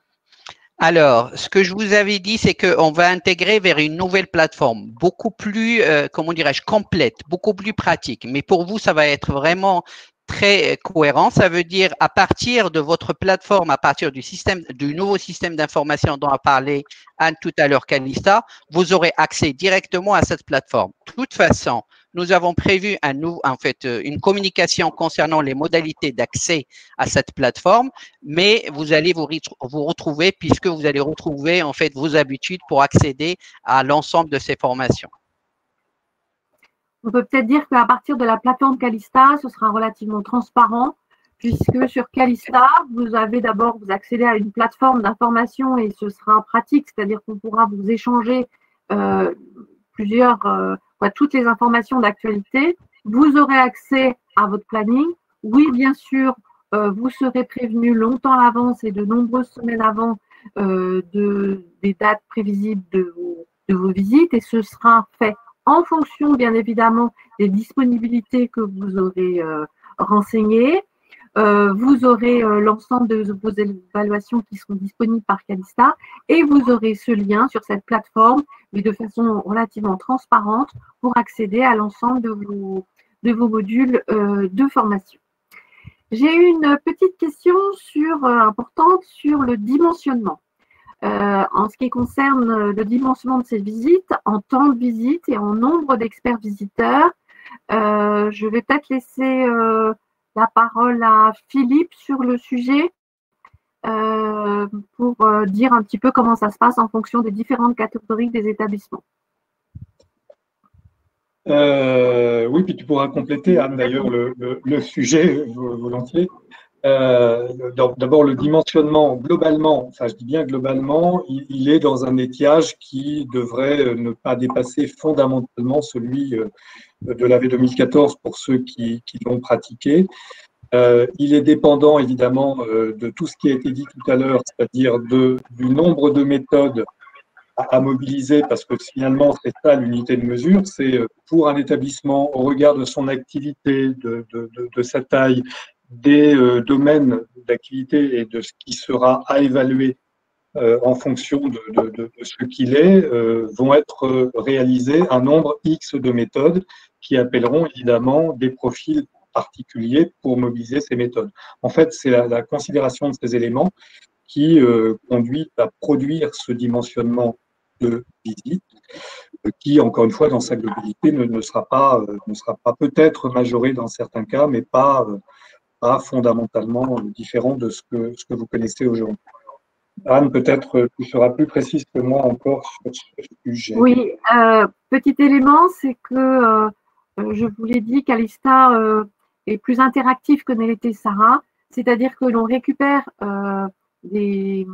Alors, ce que je vous avais dit, c'est qu'on va intégrer vers une nouvelle plateforme, beaucoup plus, comment dirais-je, complète, beaucoup plus pratique. Mais pour vous, ça va être vraiment très cohérent. Ça veut dire à partir de votre plateforme, à partir du nouveau système d'information dont a parlé Anne tout à l'heure, Calista, vous aurez accès directement à cette plateforme. De toute façon, nous avons prévu une communication concernant les modalités d'accès à cette plateforme, mais vous allez vous retrouver puisque vous allez retrouver en fait vos habitudes pour accéder à l'ensemble de ces formations. On peut peut-être dire qu'à partir de la plateforme Calista, ce sera relativement transparent, puisque sur Calista, vous accédez à une plateforme d'information et ce sera pratique, c'est-à-dire qu'on pourra vous échanger toutes les informations d'actualité. Vous aurez accès à votre planning. Oui, bien sûr, vous serez prévenu longtemps à l'avance et de nombreuses semaines avant des dates prévisibles de vos visites et ce sera fait en fonction, bien évidemment, des disponibilités que vous aurez renseignées. Vous aurez l'ensemble de vos évaluations qui seront disponibles par Calista et vous aurez ce lien sur cette plateforme, mais de façon relativement transparente pour accéder à l'ensemble de vos modules de formation. J'ai une petite question importante sur le dimensionnement. En ce qui concerne le dimensionnement de ces visites, en temps de visite et en nombre d'experts visiteurs, je vais peut-être laisser la parole à Philippe sur le sujet pour dire un petit peu comment ça se passe en fonction des différentes catégories des établissements. Oui, puis tu pourras compléter, Anne, d'ailleurs, le sujet volontiers. D'abord, le dimensionnement, globalement, enfin je dis bien globalement, il est dans un étiage qui devrait ne pas dépasser fondamentalement celui de l'AV 2014 pour ceux qui l'ont pratiqué. Il est dépendant évidemment de tout ce qui a été dit tout à l'heure, c'est-à-dire du nombre de méthodes à mobiliser, parce que finalement c'est ça l'unité de mesure, c'est pour un établissement au regard de son activité, de sa taille, des domaines d'activité et de ce qui sera à évaluer en fonction de ce qu'il est, vont être réalisés un nombre X de méthodes qui appelleront évidemment des profils particuliers pour mobiliser ces méthodes. En fait, c'est la considération de ces éléments qui conduit à produire ce dimensionnement de visite qui, encore une fois, dans sa globalité, ne sera pas peut-être majoré dans certains cas, mais pas fondamentalement différent de ce que vous connaissez aujourd'hui. Anne, peut-être tu seras plus précise que moi encore sur ce sujet. Oui, petit élément, c'est que je vous l'ai dit, Calista est plus interactif que ne l'était Sarah, c'est-à-dire que l'on récupère des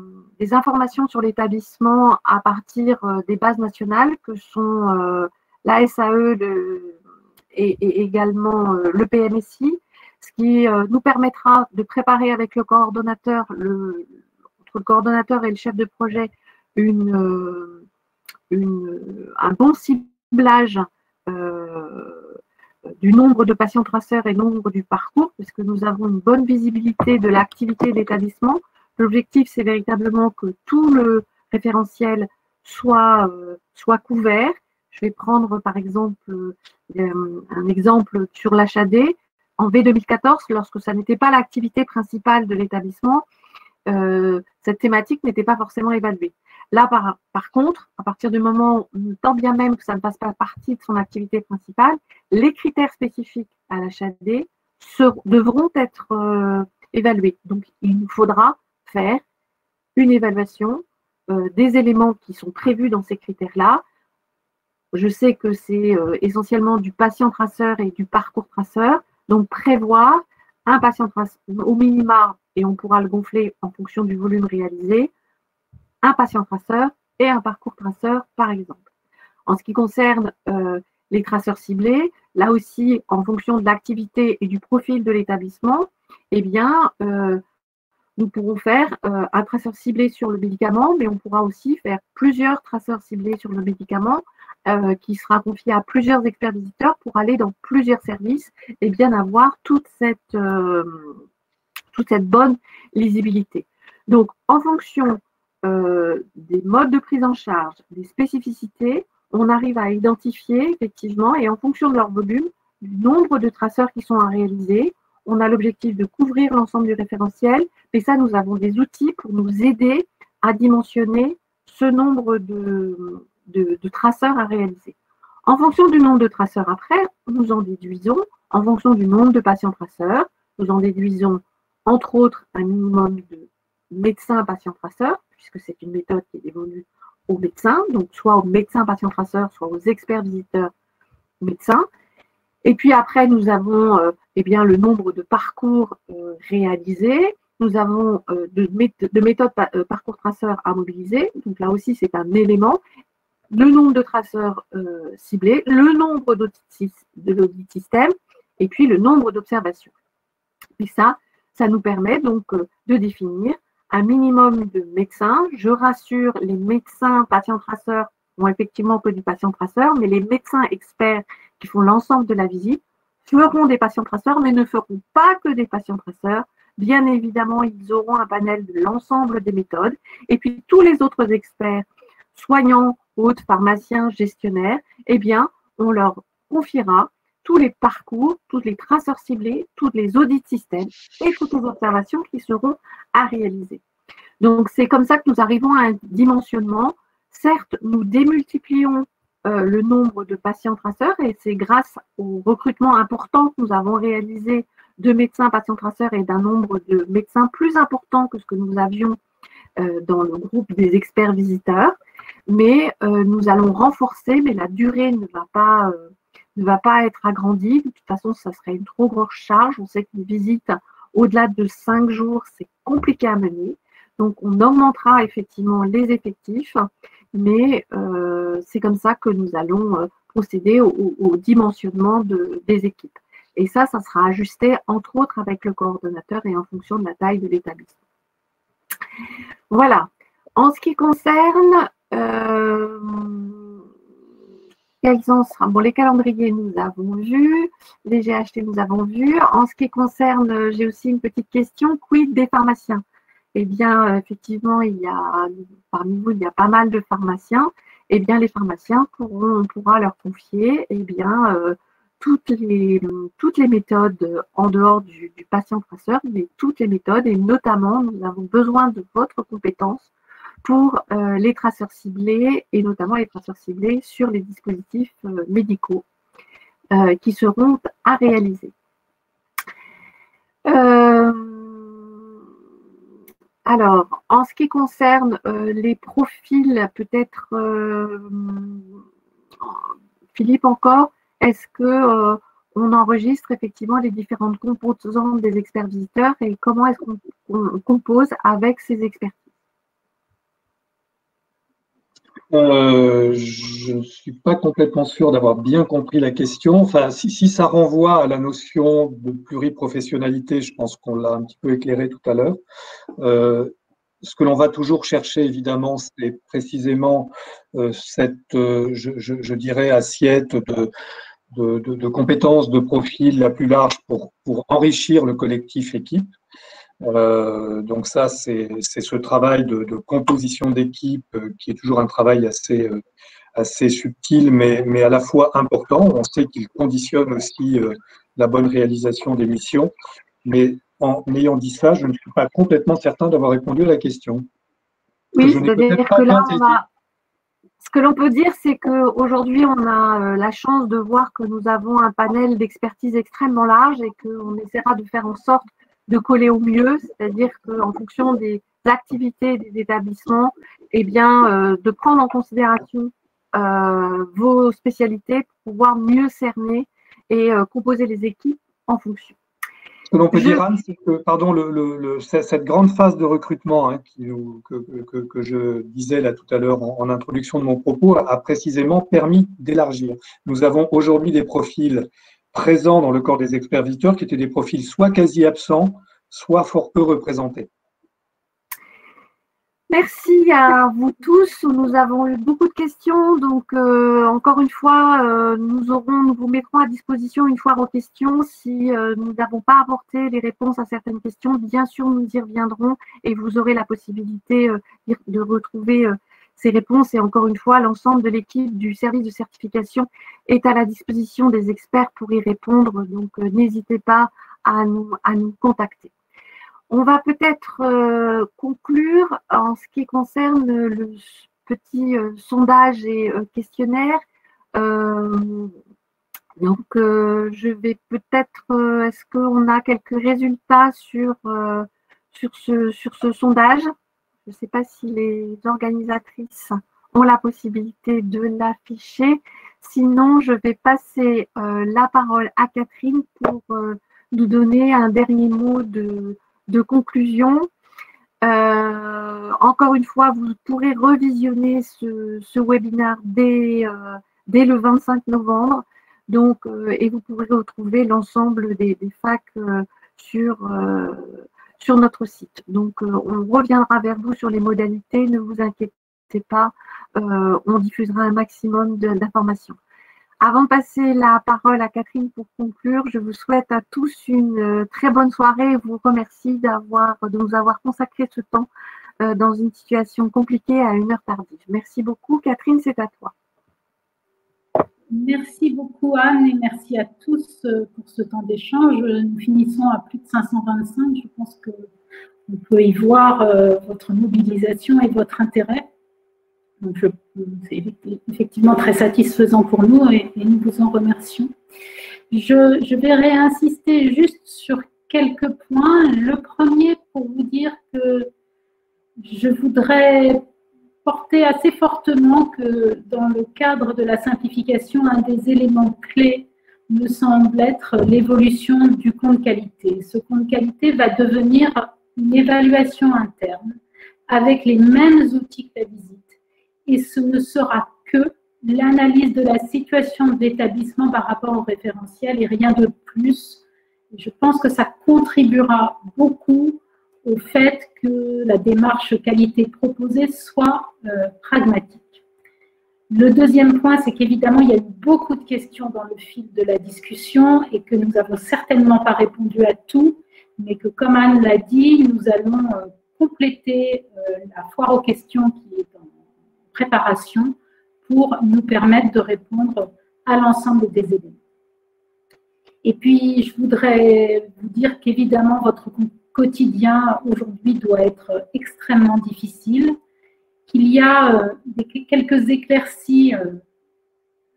des informations sur l'établissement à partir des bases nationales que sont la SAE et également le PMSI, ce qui nous permettra de préparer avec le coordonnateur, entre le coordonnateur et le chef de projet, un bon ciblage du nombre de patients traceurs et nombre du parcours, puisque nous avons une bonne visibilité de l'activité de l'établissement. L'objectif, c'est véritablement que tout le référentiel soit couvert. Je vais prendre par exemple un exemple sur l'HAD. En V2014, lorsque ça n'était pas l'activité principale de l'établissement, cette thématique n'était pas forcément évaluée. Là, par contre, à partir du moment où, tant bien même que ça ne fasse pas partie de son activité principale, les critères spécifiques à l'HAD devront être évalués. Donc, il nous faudra faire une évaluation des éléments qui sont prévus dans ces critères-là. Je sais que c'est essentiellement du patient traceur et du parcours traceur. Donc, prévoir un patient traceur au minima, et on pourra le gonfler en fonction du volume réalisé, un patient traceur et un parcours traceur, par exemple. En ce qui concerne les traceurs ciblés, là aussi, en fonction de l'activité et du profil de l'établissement, eh bien, nous pourrons faire un traceur ciblé sur le médicament, mais on pourra aussi faire plusieurs traceurs ciblés sur le médicament qui sera confié à plusieurs experts visiteurs pour aller dans plusieurs services et bien avoir toute cette bonne lisibilité. Donc, en fonction des modes de prise en charge, des spécificités, on arrive à identifier effectivement, et en fonction de leur volume, du nombre de traceurs qui sont à réaliser. On a l'objectif de couvrir l'ensemble du référentiel, mais ça, nous avons des outils pour nous aider à dimensionner ce nombre de traceurs à réaliser. En fonction du nombre de traceurs après, nous en déduisons, en fonction du nombre de patients traceurs, nous en déduisons entre autres un minimum de médecins patients traceurs, puisque c'est une méthode qui est dévolue aux médecins, donc soit aux médecins patients traceurs, soit aux experts visiteurs médecins. Et puis après, nous avons eh bien, le nombre de parcours réalisés, nous avons de méthodes parcours traceurs à mobiliser, donc là aussi c'est un élément, le nombre de traceurs ciblés, le nombre d'audit système, et puis le nombre d'observations. Et ça nous permet donc de définir un minimum de médecins. Je rassure, les médecins patients traceurs n'ont effectivement que du patient traceur, mais les médecins experts qui font l'ensemble de la visite feront des patients traceurs, mais ne feront pas que des patients traceurs. Bien évidemment, ils auront un panel de l'ensemble des méthodes. Et puis, tous les autres experts, soignants, hôtes, pharmaciens, gestionnaires, eh bien, on leur confiera tous les parcours, tous les traceurs ciblés, tous les audits systèmes et toutes les observations qui seront à réaliser. Donc, c'est comme ça que nous arrivons à un dimensionnement. Certes, nous démultiplions le nombre de patients traceurs et c'est grâce au recrutement important que nous avons réalisé de médecins patients traceurs et d'un nombre de médecins plus important que ce que nous avions dans le groupe des experts visiteurs. Mais nous allons renforcer, mais la durée ne va pas être agrandie. De toute façon, ça serait une trop grosse charge. On sait qu'une visite au-delà de 5 jours, c'est compliqué à mener. Donc, on augmentera effectivement les effectifs, mais c'est comme ça que nous allons procéder au dimensionnement des équipes. Et ça sera ajusté, entre autres, avec le coordonnateur et en fonction de la taille de l'établissement. Voilà. En ce qui concerne les calendriers, nous avons vu, les GHT, nous avons vu. En ce qui concerne, j'ai aussi une petite question, quid des pharmaciens? Eh bien, effectivement, parmi vous, il y a pas mal de pharmaciens. Eh bien, les pharmaciens on pourra leur confier eh bien, toutes les méthodes en dehors du patient traceur, mais toutes les méthodes, et notamment, nous avons besoin de votre compétence pour les traceurs ciblés, et notamment les traceurs ciblés sur les dispositifs médicaux qui seront à réaliser. Alors, en ce qui concerne les profils, peut-être, Philippe encore, est-ce que on enregistre effectivement les différentes composantes des experts visiteurs et comment est-ce qu'on compose avec ces expertises? Je ne suis pas complètement sûr d'avoir bien compris la question. Enfin, si ça renvoie à la notion de pluriprofessionnalité, je pense qu'on l'a un petit peu éclairé tout à l'heure. Ce que l'on va toujours chercher, évidemment, c'est précisément cette, je dirais, assiette de compétences, de profils la plus large pour enrichir le collectif équipe. Donc ça, c'est ce travail de composition d'équipe qui est toujours un travail assez subtil, mais à la fois important. On sait qu'il conditionne aussi la bonne réalisation des missions. Mais en ayant dit ça, je ne suis pas complètement certain d'avoir répondu à la question. Oui, c'est-à-dire que là, ce que l'on peut dire, c'est qu'aujourd'hui, on a la chance de voir que nous avons un panel d'expertise extrêmement large et qu'on essaiera de faire en sorte de coller au mieux, c'est-à-dire qu'en fonction des activités des établissements, eh bien, de prendre en considération vos spécialités pour pouvoir mieux cerner et composer les équipes en fonction. Ce que l'on peut dire, Anne, c'est que cette grande phase de recrutement que je disais là tout à l'heure en introduction de mon propos a précisément permis d'élargir. Nous avons aujourd'hui des profils présents dans le corps des experts visiteurs qui étaient des profils soit quasi absents, soit fort peu représentés. Merci à vous tous. Nous avons eu beaucoup de questions. Donc, encore une fois, nous vous mettrons à disposition une fois vos questions. Si nous n'avons pas apporté les réponses à certaines questions, bien sûr, nous y reviendrons et vous aurez la possibilité de retrouver ces réponses. Et encore une fois, l'ensemble de l'équipe du service de certification est à la disposition des experts pour y répondre. Donc, n'hésitez pas à nous contacter. On va peut-être conclure en ce qui concerne le petit sondage et questionnaire. Donc, je vais peut-être, est-ce qu'on a quelques résultats sur ce sondage? Je ne sais pas si les organisatrices ont la possibilité de l'afficher. Sinon, je vais passer la parole à Catherine pour nous donner un dernier mot de conclusion. Encore une fois, vous pourrez revisionner ce webinaire dès le 25 novembre. Donc, et vous pourrez retrouver l'ensemble des facs sur notre site. Donc, on reviendra vers vous sur les modalités, ne vous inquiétez pas, on diffusera un maximum d'informations. Avant de passer la parole à Catherine pour conclure, je vous souhaite à tous une très bonne soirée et vous remercie de nous avoir consacré ce temps dans une situation compliquée à une heure tardive. Merci beaucoup. Catherine, c'est à toi. Merci beaucoup Anne et merci à tous pour ce temps d'échange. Nous finissons à plus de 525. Je pense qu'on peut y voir votre mobilisation et votre intérêt. Donc, c'est effectivement très satisfaisant pour nous et nous vous en remercions. Je vais réinsister juste sur quelques points. Le premier, pour vous dire que je voudrais porter assez fortement que dans le cadre de la simplification, un des éléments clés me semble être l'évolution du compte qualité. Ce compte qualité va devenir une évaluation interne avec les mêmes outils que la visite. Et ce ne sera que l'analyse de la situation de l'établissement par rapport au référentiel et rien de plus. Je pense que ça contribuera beaucoup au fait que la démarche qualité proposée soit pragmatique. Le deuxième point, c'est qu'évidemment, il y a eu beaucoup de questions dans le fil de la discussion et que nous n'avons certainement pas répondu à tout, mais que, comme Anne l'a dit, nous allons compléter la foire aux questions qui est en préparation pour nous permettre de répondre à l'ensemble des éléments. Et puis, je voudrais vous dire qu'évidemment, votre quotidien aujourd'hui doit être extrêmement difficile, qu'il y a quelques éclaircies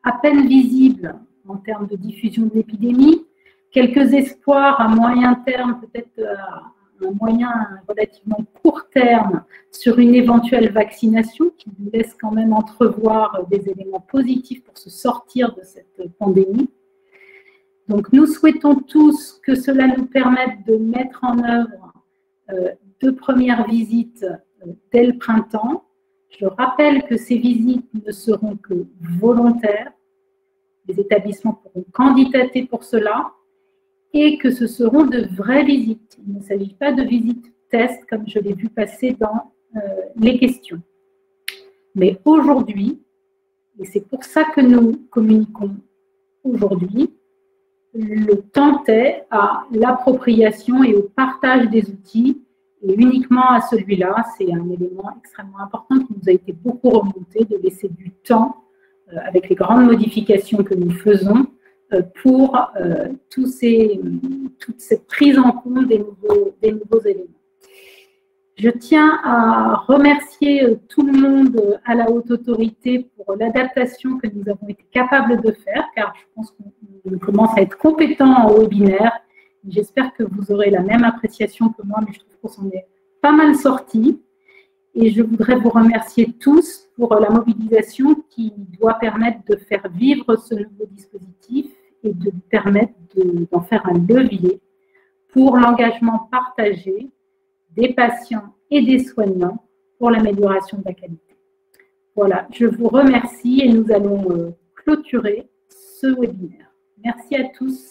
à peine visibles en termes de diffusion de l'épidémie, quelques espoirs à moyen terme, peut-être un moyen relativement court terme sur une éventuelle vaccination qui nous laisse quand même entrevoir des éléments positifs pour se sortir de cette pandémie. Donc, nous souhaitons tous que cela nous permette de mettre en œuvre 2 premières visites dès le printemps. Je rappelle que ces visites ne seront que volontaires. Les établissements pourront candidater pour cela et que ce seront de vraies visites. Il ne s'agit pas de visites tests comme je l'ai vu passer dans les questions. Mais aujourd'hui, et c'est pour ça que nous communiquons aujourd'hui, le temps est à l'appropriation et au partage des outils, et uniquement à celui-là. C'est un élément extrêmement important qui nous a été beaucoup remonté, de laisser du temps, avec les grandes modifications que nous faisons, pour toute cette prise en compte des nouveaux éléments. Je tiens à remercier tout le monde à la Haute Autorité pour l'adaptation que nous avons été capables de faire, car je pense qu'on commence à être compétent en webinaire. J'espère que vous aurez la même appréciation que moi, mais je trouve qu'on s'en est pas mal sorti. Et je voudrais vous remercier tous pour la mobilisation qui doit permettre de faire vivre ce nouveau dispositif et de permettre d'en faire un levier pour l'engagement partagé des patients et des soignants pour l'amélioration de la qualité. Voilà, je vous remercie et nous allons clôturer ce webinaire. Merci à tous.